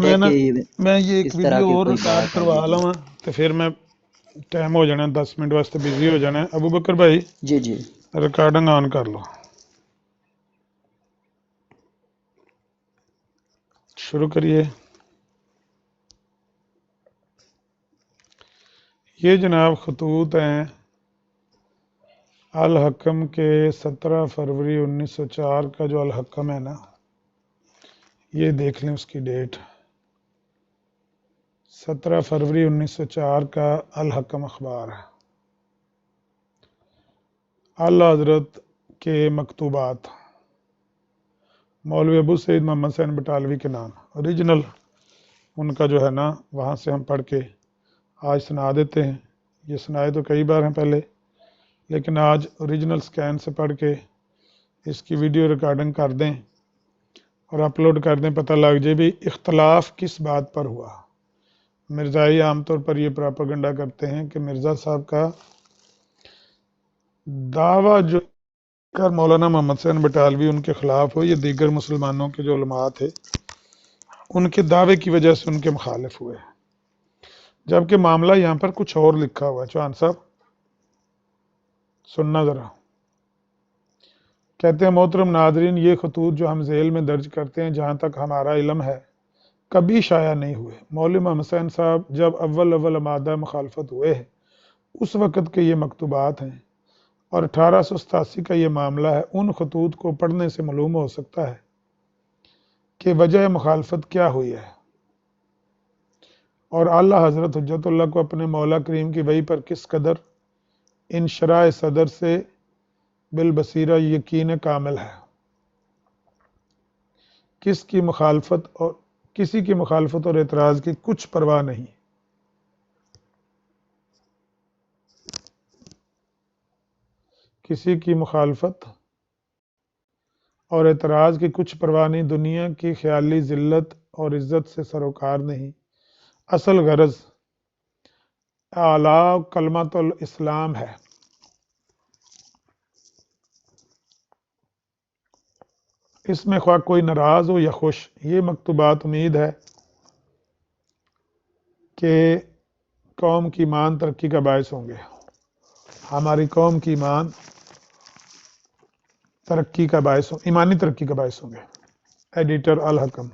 میں نا کہ میں یہ ایک اس طرح ویڈیو کی اور کوئی ریکارڈ بات ہے کروا جی لواں تو پھر میں ٹائم ہو جانا 10 منٹ واسطے بزی ہو جانا ہے۔ ابو بکر بھائی جی جی ریکارڈنگ آن کر لو، شروع کریے۔ یہ جناب خطوط ہیں الحکم کے 17 فروری 1904 کا جو الحکم ہے نا، یہ دیکھ لیں اس کی ڈیٹ 17 فروری 1904 کا الحکم اخبار ہے۔ اعلیٰ حضرت کے مکتوبات، مولوی ابو سعید محمد حسین بٹالوی کے نام، اوریجنل ان کا جو ہے نا وہاں سے ہم پڑھ کے آج سنا دیتے ہیں۔ یہ سنائے تو کئی بار ہیں پہلے، لیکن آج اوریجنل سکین سے پڑھ کے اس کی ویڈیو ریکارڈنگ کر دیں اور اپلوڈ کر دیں، پتہ لگ جائے بھی اختلاف کس بات پر ہوا۔ مرزائی عام طور پر یہ پراپیگنڈا کرتے ہیں کہ مرزا صاحب کا دعویٰ جو کر مولانا محمد حسین بٹالوی ان کے خلاف ہو، یہ دیگر مسلمانوں کے جو علماء تھے ان کے دعوے کی وجہ سے ان کے مخالف ہوئے، جبکہ معاملہ یہاں پر کچھ اور لکھا ہوا ہے۔ چوہان صاحب سننا ذرا، کہتے ہیں محترم ناظرین، یہ خطوط جو ہم ذیل میں درج کرتے ہیں جہاں تک ہمارا علم ہے کبھی شائع نہیں ہوئے۔ مولوی محمد حسین صاحب جب اول آمادہ مخالفت ہوئے ہیں اس وقت کے یہ مکتوبات ہیں، اور 1887 کا یہ معاملہ ہے۔ ان خطوط کو پڑھنے سے معلوم ہو سکتا ہے کہ وجہ مخالفت کیا ہوئی ہے، اور اعلیٰ حضرت حجت اللہ کو اپنے مولا کریم کی وحی پر کس قدر انشراح صدر سے بالبصیرہ یقین کامل ہے۔ کسی کی مخالفت اور اعتراض کی کچھ پرواہ نہیں، کسی کی مخالفت اور اعتراض کی کچھ پرواہ نہیں، دنیا کی خیالی ذلت اور عزت سے سروکار نہیں، اصل غرض اعلیٰ کلمت الاسلام ہے۔ اس میں خواہ کوئی ناراض ہو یا خوش، یہ مکتوبات امید ہے کہ قوم کی ایمان ترقی کا باعث ہوں گے، ہماری قوم کی ایمانی ترقی کا باعث ہوں گے۔ ایڈیٹر الحکم،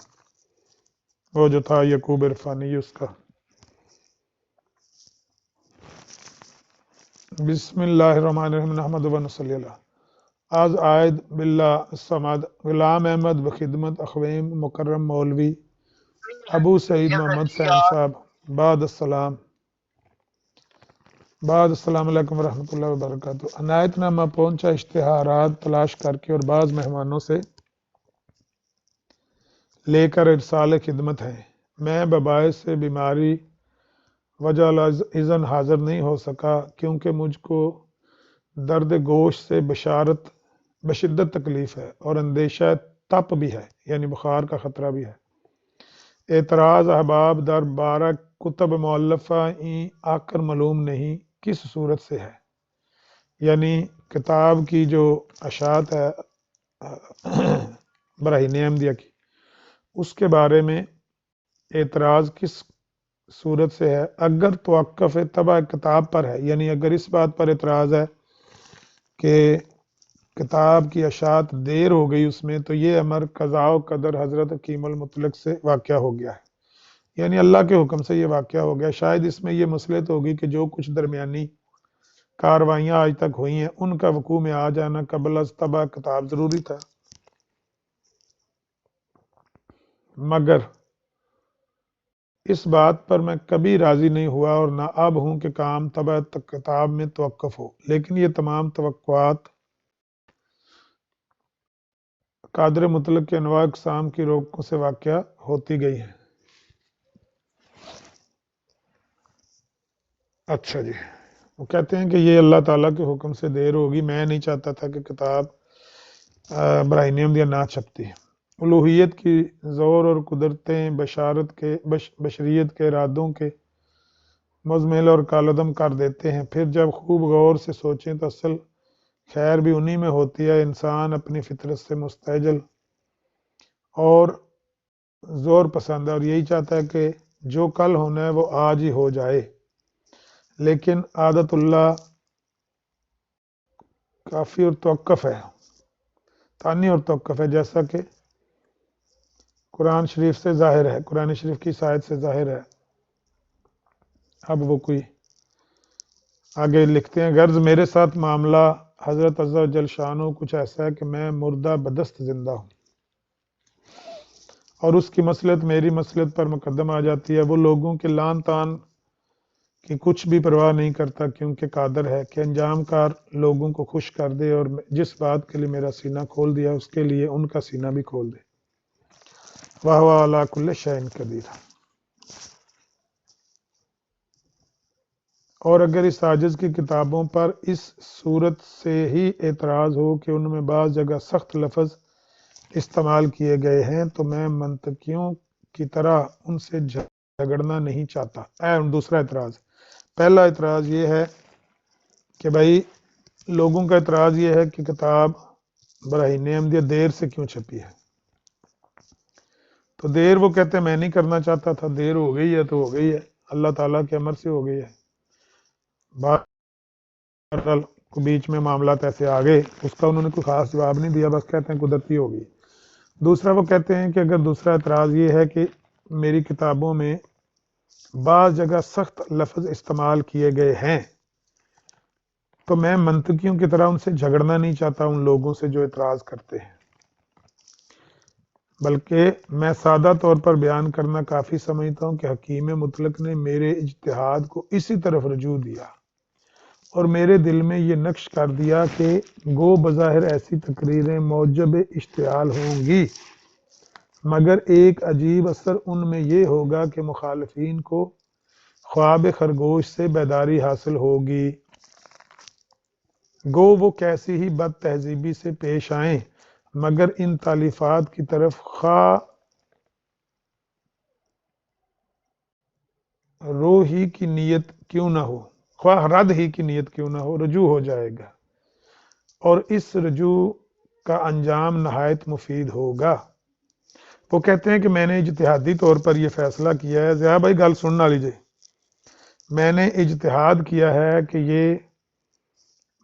وہ جو تھا یعقوب عرفانی، اس کا۔ بسم اللہ الرحمن الرحیم، نحمد و نصلی اللہ۔ آز عائد باللہ الصمد، غلام احمد بخدمت اخویم مکرم مولوی ابو سعید محمد حسین صاحب، بعد السلام علیکم ورحمۃ اللہ وبرکاتہ۔ عنایت نامہ پہنچا اشتہارات تلاش کر کے اور بعض مہمانوں سے لے کر ارسال خدمت ہے۔ میں بباعث بیماری وجہ اذن حاضر نہیں ہو سکا، کیونکہ مجھ کو درد گوشت سے بشدت تکلیف ہے اور اندیشہ تپ بھی ہے، یعنی بخار کا خطرہ بھی ہے۔ اعتراض احباب در بارہ کتب مؤلفہ این آکر معلوم نہیں کس صورت سے ہے، یعنی کتاب کی جو اشاعت ہے براہین احمدیہ کی، اس کے بارے میں اعتراض کس صورت سے ہے۔ اگر توقف طبع کتاب پر ہے، یعنی اگر اس بات پر اعتراض ہے کہ کتاب کی اشاعت دیر ہو گئی اس میں، تو یہ امر قضاء و قدر حضرت حکیم المطلق سے واقعہ ہو گیا ہے، یعنی اللہ کے حکم سے یہ واقعہ ہو گیا۔ شاید اس میں یہ مصلحت ہوگی کہ جو کچھ درمیانی کاروائیاں آج تک ہوئی ہیں ان کا وقوع میں آ جانا قبل از طبع کتاب ضروری تھا، مگر اس بات پر میں کبھی راضی نہیں ہوا اور نہ اب ہوں کہ کام طبع کتاب میں توقف ہو، لیکن یہ تمام توقعات قادر مطلق کے انواع اقسام کی روکوں سے واقع ہوتی گئی ہیں۔ اچھا جی، وہ کہتے ہیں کہ یہ اللہ تعالیٰ کے حکم سے دیر ہوگی، میں نہیں چاہتا تھا کہ کتاب براہین احمدیہ نہ چھپتی۔ الوہیت کی زور اور قدرتیں بشریت کے ارادوں کے مزمل اور کالعدم کر دیتے ہیں۔ پھر جب خوب غور سے سوچیں تو اصل خیر بھی انہی میں ہوتی ہے۔ انسان اپنی فطرت سے مستعجل اور زور پسند ہے اور یہی چاہتا ہے کہ جو کل ہونا ہے وہ آج ہی ہو جائے، لیکن عادت اللہ کافی اور توقف ہے، تانی اور توقف ہے، جیسا کہ قرآن شریف سے ظاہر ہے، قرآن شریف کی آیت سے ظاہر ہے۔ اب وہ کوئی آگے لکھتے ہیں، غرض میرے ساتھ معاملہ حضرت عز و جل شانہ کچھ ایسا ہے کہ میں مردہ بدست زندہ ہوں، اور اس کی مصلحت میری مصلحت پر مقدم آ جاتی ہے۔ وہ لوگوں کے لان تان کی کچھ بھی پرواہ نہیں کرتا، کیونکہ قادر ہے کہ انجام کار لوگوں کو خوش کر دے، اور جس بات کے لیے میرا سینہ کھول دیا اس کے لیے ان کا سینہ بھی کھول دے۔ وَهُوَ عَلَىٰ كُلِّ شَيْءٍ قَدِيرٌ۔ اور اگر اس عاجز کی کتابوں پر اس صورت سے ہی اعتراض ہو کہ ان میں بعض جگہ سخت لفظ استعمال کیے گئے ہیں تو میں منطقیوں کی طرح ان سے جھگڑنا نہیں چاہتا۔ دوسرا اعتراض، پہلا اعتراض یہ ہے کہ بھائی لوگوں کا اعتراض یہ ہے کہ کتاب براہین احمدیہ دیر سے کیوں چھپی ہے، تو دیر وہ کہتے ہیں میں نہیں کرنا چاہتا تھا، دیر ہو گئی ہے تو ہو گئی ہے، اللہ تعالیٰ کے امر سے ہو گئی ہے، بہرحال بیچ میں معاملات ایسے آ گئے، اس کا انہوں نے کوئی خاص جواب نہیں دیا، بس کہتے ہیں قدرتی ہو گئی۔ دوسرا وہ کہتے ہیں کہ اگر دوسرا اعتراض یہ ہے کہ میری کتابوں میں بعض جگہ سخت لفظ استعمال کیے گئے ہیں تو میں منطقیوں کی طرح ان سے جھگڑنا نہیں چاہتا، ان لوگوں سے جو اعتراض کرتے ہیں، بلکہ میں سادہ طور پر بیان کرنا کافی سمجھتا ہوں کہ حکیم مطلق نے میرے اجتہاد کو اسی طرف رجوع دیا اور میرے دل میں یہ نقش کر دیا کہ گو بظاہر ایسی تقریریں موجب اشتعال ہوں گی، مگر ایک عجیب اثر ان میں یہ ہوگا کہ مخالفین کو خواب خرگوش سے بیداری حاصل ہوگی، گو وہ کیسی ہی بد تہذیبی سے پیش آئیں مگر ان تالیفات کی طرف خواہ رو ہی کی نیت کیوں نہ ہو، خواہ رد ہی کی نیت کیوں نہ ہو، رجوع ہو جائے گا، اور اس رجوع کا انجام نہایت مفید ہوگا۔ وہ کہتے ہیں کہ میں نے اجتہادی طور پر یہ فیصلہ کیا ہے، ضیاء بھائی گل سننا لیجئے، میں نے اجتہاد کیا ہے کہ یہ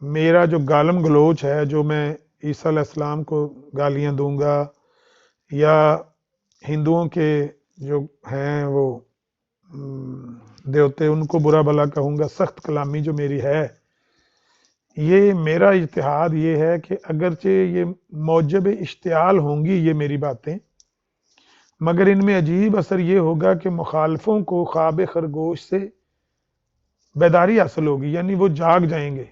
میرا جو گالم گلوچ ہے، جو میں عیسیٰ علیہ السلام کو گالیاں دوں گا یا ہندوؤں کے جو ہیں وہ دیوتے ان کو برا بھلا کہوں گا، سخت کلامی جو میری ہے، یہ میرا اجتہاد یہ ہے کہ اگرچہ یہ موجب اشتعال ہوں گی یہ میری باتیں، مگر ان میں عجیب اثر یہ ہوگا کہ مخالفوں کو خواب خرگوش سے بیداری حاصل ہوگی، یعنی وہ جاگ جائیں گے،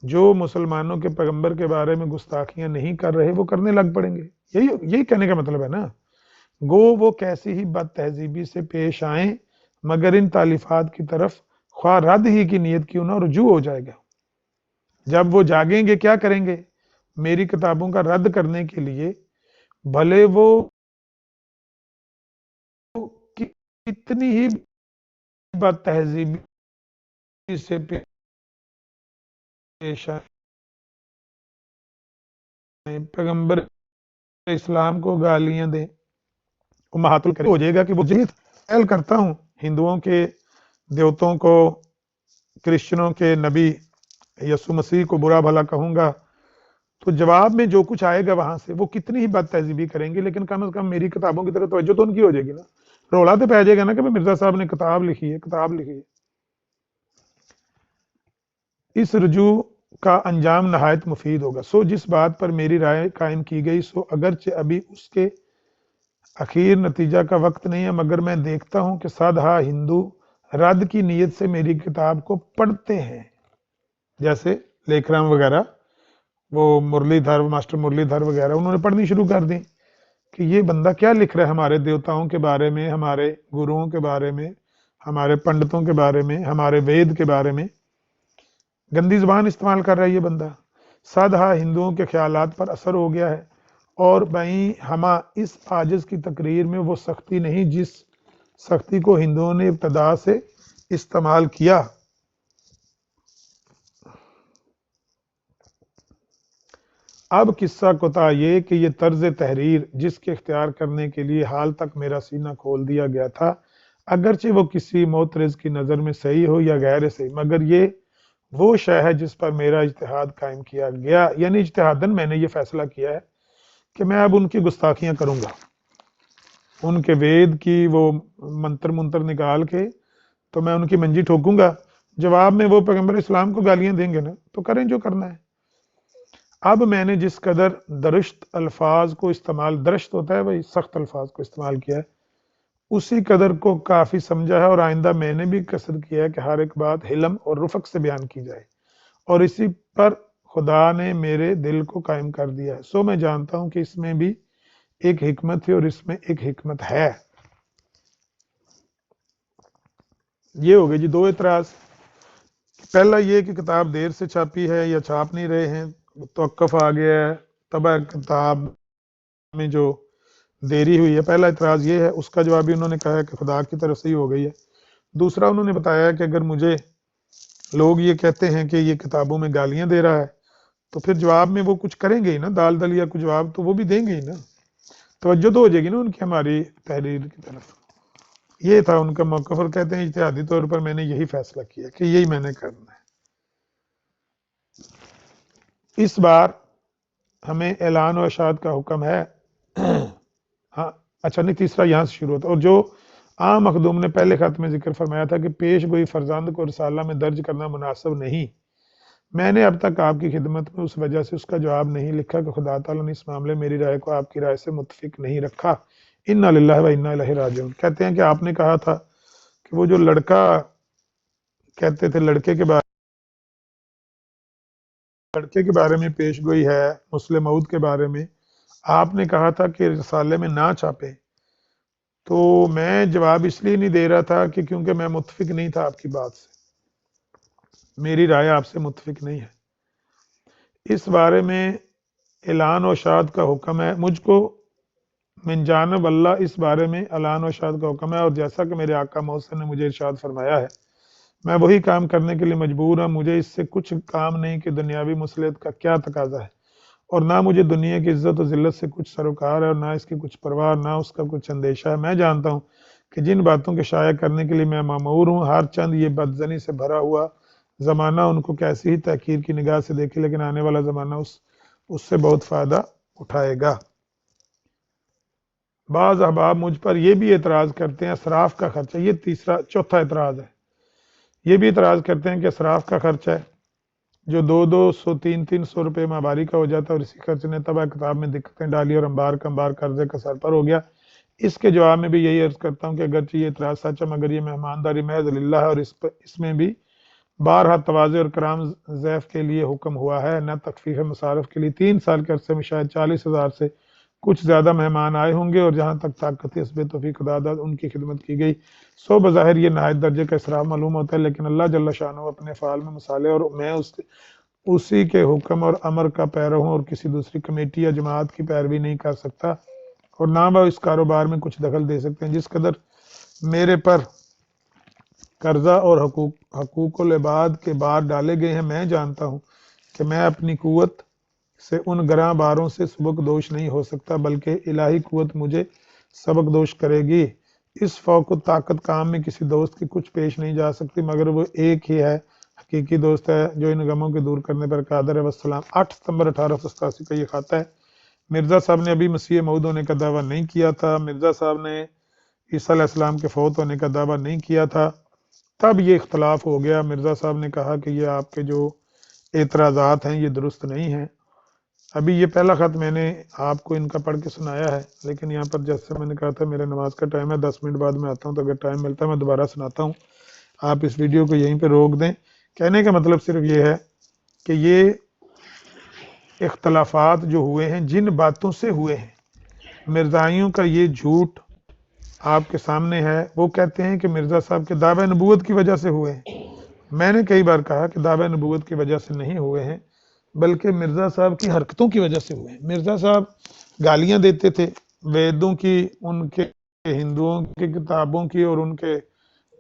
جو مسلمانوں کے پیغمبر کے بارے میں گستاخیاں نہیں کر رہے وہ کرنے لگ پڑیں گے، یہی کہنے کا مطلب ہے نا، گو وہ کیسی ہی بد تہذیبی سے پیش آئیں مگر ان تالیفات کی طرف خواہ رد ہی کی نیت کیوں نہ، رجوع ہو جائے گا۔ جب وہ جاگیں گے کیا کریں گے؟ میری کتابوں کا رد کرنے کے لیے، بھلے وہ کتنی ہی بد تہذیبی سے پیش آئیں، پیغمبر اسلام کو گالیاں دیں، امہات الکریم ہو جائے گا کہ وہ خیال کرتا ہوں ہندوؤں کے دیوتوں کو، کرسچنوں کے نبی یسوع مسیح کو برا بھلا کہوں گا، تو جواب میں جو کچھ آئے گا وہاں سے وہ کتنی ہی بد تہذیبی کریں گے، لیکن کم از کم میری کتابوں کی طرف توجہ تو ان کی ہو جائے گی نا، رولا تو پہ جائے گا نا کہ مرزا صاحب نے کتاب لکھی ہے۔ اس رجوع کا انجام نہایت مفید ہوگا، سو جس بات پر میری رائے قائم کی گئی، سو اگرچہ ابھی اس کے اخیر نتیجہ کا وقت نہیں ہے، مگر میں دیکھتا ہوں کہ سادھا ہندو رد کی نیت سے میری کتاب کو پڑھتے ہیں، جیسے لیکھ رام وغیرہ، وہ مرلی دھر، ماسٹر مرلی دھر وغیرہ، انہوں نے پڑھنی شروع کر دی کہ یہ بندہ کیا لکھ رہا ہے ہمارے دیوتاؤں کے بارے میں، ہمارے گروؤں کے بارے میں، ہمارے پنڈتوں کے بارے میں، ہمارے وید کے بارے میں، گندی زبان استعمال کر رہا ہے یہ بندہ، سادھا ہندوؤں کے خیالات پر اثر ہو گیا ہے، اور بھائی ہما اس عاجز کی تقریر میں وہ سختی نہیں جس سختی کو ہندوؤں نے ابتدا سے استعمال کیا۔ اب قصہ کوتا یہ کہ یہ طرز تحریر جس کے اختیار کرنے کے لیے حال تک میرا سینہ کھول دیا گیا تھا، اگرچہ وہ کسی معترض کی نظر میں صحیح ہو یا غیر صحیح، مگر یہ وہ شے ہے جس پر میرا اجتہاد قائم کیا گیا، یعنی اجتہاداً میں نے یہ فیصلہ کیا ہے کہ میں اب ان کی گستاخیاں کروں گا، ان کے وید کی وہ منتر نکال کے تو میں ان کی منجی ٹھوکوں گا، جواب میں وہ پیغمبر اسلام کو گالیاں دیں گے نا، تو کریں جو کرنا ہے۔ اب میں نے جس قدر درشت الفاظ کو استعمال، درشت ہوتا ہے بھائی سخت الفاظ کو استعمال کیا ہے، اسی قدر کو کافی سمجھا ہے، اور آئندہ میں نے بھی قصد کیا ہے کہ ہر ایک بات حلم اور رفق سے بیان کی جائے، اور اسی پر خدا نے میرے دل کو قائم کر دیا ہے۔ سو میں جانتا ہوں کہ اس میں بھی ایک حکمت تھی اور اس میں ایک حکمت ہے۔ یہ ہو گئے جی دو اعتراض۔ پہلا یہ کہ کتاب دیر سے چھاپی ہے یا چھاپ نہیں رہے ہیں، توقف آ گیا ہے، طبع کتاب میں جو دیری ہوئی ہے، پہلا اعتراض یہ ہے۔ اس کا جواب بھی انہوں نے کہا ہے کہ خدا کی طرف سے ہی ہو گئی ہے۔ دوسرا انہوں نے بتایا کہ اگر مجھے لوگ یہ کہتے ہیں کہ یہ کتابوں میں گالیاں دے رہا ہے، تو پھر جواب میں وہ کچھ کریں گے ہی نا، دال دلیا کو جواب تو وہ بھی دیں گے ہی نا، توجہ تو ہو جائے گی نا ان کی ہماری تحریر کی طرف۔ یہ تھا ان کا موقف، اور کہتے ہیں اجتہادی طور پر میں نے یہی فیصلہ کیا کہ یہی میں نے کرنا ہے۔ اس بار ہمیں اعلان و اشاعت کا حکم ہے۔ ہاں اچھا نہیں، تیسرا یہاں سے شروع ہوتا، اور جو عام مخدوم نے پہلے خط میں ذکر فرمایا تھا کہ پیش گوئی فرزند کو رسالہ میں درج کرنا مناسب نہیں، میں نے اب تک آپ کی خدمت میں اس وجہ سے اس کا جواب نہیں لکھا کہ خدا تعالیٰ نے اس معاملے میری رائے کو آپ کی رائے سے متفق نہیں رکھا۔ انا للہ و انا الیہ راجعون۔ کہتے ہیں کہ آپ نے کہا تھا کہ وہ جو لڑکا کہتے تھے لڑکے کے بارے میں پیش گوئی ہے، مسلم موعود کے بارے میں آپ نے کہا تھا کہ رسالے میں نہ چھاپے، تو میں جواب اس لیے نہیں دے رہا تھا کہ کیونکہ میں متفق نہیں تھا آپ کی بات سے، میری رائے آپ سے متفق نہیں ہے۔ اس بارے میں اعلان و اشاعت کا حکم ہے، مجھ کو من جانب اللہ اس بارے میں اعلان و اشاعت کا حکم ہے، اور جیسا کہ میرے آقا محسن نے مجھے ارشاد فرمایا ہے، میں وہی کام کرنے کے لیے مجبور ہوں، مجھے اس سے کچھ کام نہیں کہ دنیاوی مصلحت کا کیا تقاضا ہے، اور نہ مجھے دنیا کی عزت و ذلت سے کچھ سروکار ہے، اور نہ اس کی کچھ پرواہ، نہ اس کا کچھ اندیشہ ہے۔ میں جانتا ہوں کہ جن باتوں کے شائع کرنے کے لیے میں مامور ہوں، ہر چند یہ بدزنی سے بھرا ہوا زمانہ ان کو کیسی ہی تحقیر کی نگاہ سے دیکھے، لیکن آنے والا زمانہ اس سے بہت فائدہ اٹھائے گا۔ بعض احباب مجھ پر یہ بھی اعتراض کرتے ہیں اسراف کا خرچہ، یہ چوتھا اعتراض ہے، یہ بھی اعتراض کرتے ہیں کہ اسراف کا خرچہ ہے جو 200 300 روپے ماہواری کا ہو جاتا ہے، اور اسی خرچ نے طبع کتاب میں دقتیں ڈالی اور انبار کا انبار قرضے کا سر پر ہو گیا۔ اس کے جواب میں بھی یہی عرض کرتا ہوں کہ اگرچہ یہ اعتراض سچ ہے، مگر یہ مہمانداری محض للہ ہے، اور اس میں بھی بارہا تواضع اور کرام ضیف کے لیے حکم ہوا ہے، نہ تخفیف مصارف کے لیے۔ 3 سال کے عرصے میں شاید 40,000 سے کچھ زیادہ مہمان آئے ہوں گے، اور جہاں تک طاقت حسب توفیق خدا داد ان کی خدمت کی گئی۔ سو بظاہر یہ نہایت درجے کا اسراف معلوم ہوتا ہے، لیکن اللہ جل شانہ اپنے افعال میں مصالح، اور میں اسی کے حکم اور امر کا پیرو ہوں، اور کسی دوسری کمیٹی یا جماعت کی پیروی نہیں کر سکتا، اور نہ وہ اس کاروبار میں کچھ دخل دے سکتے ہیں۔ جس قدر میرے پر قرضہ اور حقوق العباد کے بار ڈالے گئے ہیں، میں جانتا ہوں کہ میں اپنی قوت سے ان گراں باروں سے سبک دوش نہیں ہو سکتا، بلکہ الہی قوت مجھے سبک دوش کرے گی۔ اس فوق و طاقت کام میں کسی دوست کی کچھ پیش نہیں جا سکتی، مگر وہ ایک ہی ہے، حقیقی دوست ہے جو ان غموں کے دور کرنے پر قادر ہے۔ والسلام۔ 8 ستمبر 1887 کا یہ خط ہے۔ مرزا صاحب نے ابھی مسیح موعود ہونے کا دعویٰ نہیں کیا تھا، مرزا صاحب نے عیسیٰ علیہ السلام کے فوت ہونے کا دعویٰ نہیں کیا تھا، تب یہ اختلاف ہو گیا۔ مرزا صاحب نے کہا کہ یہ آپ کے جو اعتراضات ہیں یہ درست نہیں ہیں۔ ابھی یہ پہلا خط میں نے آپ کو ان کا پڑھ کے سنایا ہے، لیکن یہاں پر جیسے میں نے کہا تھا میرا نماز کا ٹائم ہے، 10 منٹ بعد میں آتا ہوں، تو اگر ٹائم ملتا ہے میں دوبارہ سناتا ہوں، آپ اس ویڈیو کو یہیں پہ روک دیں۔ کہنے کا مطلب صرف یہ ہے کہ یہ اختلافات جو ہوئے ہیں جن باتوں سے ہوئے ہیں، مرزائیوں کا یہ جھوٹ آپ کے سامنے ہے۔ وہ کہتے ہیں کہ مرزا صاحب کے دعوی نبوت کی وجہ سے ہوئے ہیں۔ میں نے کئی بار کہا کہ دعوی نبوت کی وجہ سے نہیں ہوئے ہیں، بلکہ مرزا صاحب کی حرکتوں کی وجہ سے ہوئے ہیں۔ مرزا صاحب گالیاں دیتے تھے ویدوں کی، ان کے ہندوؤں کی کتابوں کی، اور ان کے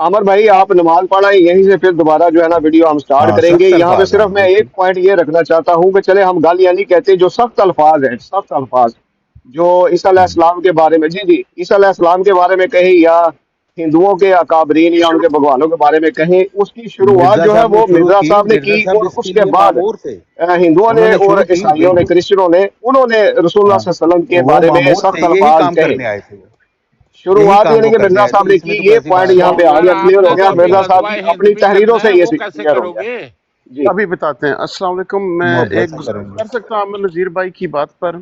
عامر بھائی آپ نماز پڑھائیں، یہیں سے پھر دوبارہ جو ہے نا ویڈیو ہم سٹارٹ ہاں کریں گے۔ سخت یہاں پہ الفاظ ہیں صرف میں بالکل۔ ایک پوائنٹ یہ رکھنا چاہتا ہوں کہ چلے ہم گالیاں نہیں کہتے، جو سخت الفاظ ہیں، سخت الفاظ جو عیسیٰ علیہ السلام کے بارے میں، جی عیسیٰ علیہ السلام کے بارے میں کہیں یا ہندوؤں کے اکابرین یا ان کے بھگوانوں کے بارے میں کہیں، اس کی شروعات مرزا جو ہے صاحب نے وہ شروع مرزا کی، صاحب نے مرزا کی، صاحب اور اس اس کے کے لیے بعد مامور تھے، ہندوؤں انہوں نے نے اور شروع کی عیسائیوں نے، بالکل۔ کرسچنوں نے، انہوں نے رسول اللہ ہاں صلی اللہ علیہ وسلم کے وہ بارے میں مامور سخت تھے، یہی الفاظ کام کہے۔ کرنے آئے تھے وہ، یہی شروعات کام یعنی وہ کہ کرنے مرزا آئے صاحب تھے، نے اس میں کی، تو یہ کیسی پوائنٹ بات یہاں ہے؟ تو پہ آ اگر گیا، آپ کلیئر ہو نے گیا۔ تو پھر مرزا صاحب گواہ اپنی ہندو بھی تحریروں کرنا سے ہے، یہ وہ کیسے کلیئر ہو گیا۔ کرو گے؟ جی ابھی بتاتے ہیں۔ السلام علیکم، میں محبت ایک سے کریں گزارش گے۔ کر سکتا ہوں عامر نذیر بھائی کی بات پر،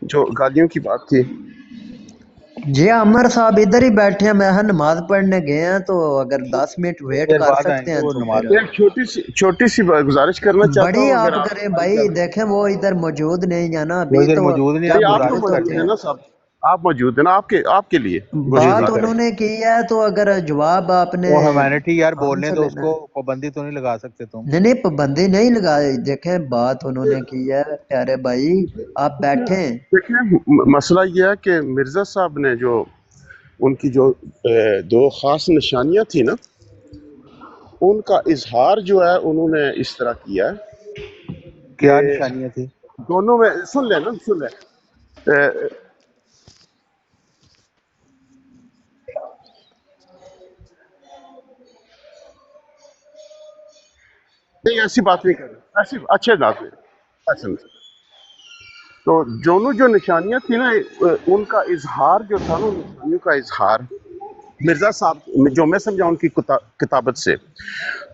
جو گالیوں کی بات تھی؟ جی عمر صاحب ادھر ہی بیٹھے ہیں، میں نماز پڑھنے گئے ہیں، تو اگر 10 منٹ تھوڑی ویٹ دیر کر بعد آئیں سکتے گے، ہیں وہ تو نماز پھر ایک چھوٹی سی گزارش کرنا چاہتا بڑی ہوں، اگر آپ آپ کریں ہماری بھائی، طرف، دیکھیں وہ ادھر موجود نہیں ہے نا تھوڑی ابھی، دیر تو موجود نہیں، آپ نہیں جب آپ تو گزارش موجود کریں موجود ہوتے ہیں گے۔ نا صاحب، آپ موجود ہیں نا، آپ کے لیے بات جی گزارش کریں۔ انہوں ہے۔ نے کی ہے، تو اگر جواب آپ نے وہ ہیومینٹی یار کہاں بولنے سے دو اس لینا کو، ہے؟ پابندی تو نہیں لگا سکتے تم۔ نہیں نہیں پابندی نہیں لگائی، دیکھیں بات انہوں نے کی ہے پیارے بھائی، آپ بیٹھیں۔ دیکھیں مسئلہ یہ ہے کہ مرزا صاحب نے جو ان کی جو دو خاص نشانیاں تھیں نا، ان کا اظہار جو ہے انہوں نے اس طرح کیا ہے کہ کیا نشانیاں تھی؟ دونوں میں، سن لیں نہیں ایسی بات نہیں کر رہے، ایسی اچھے ناظرین ایسے نہیں۔ تو دونوں جو نشانیاں تھیں نا، ان کا اظہار جو تھا نا، ان نشانیوں کا اظہار مرزا صاحب جو میں سمجھا ان کی کتابت سے،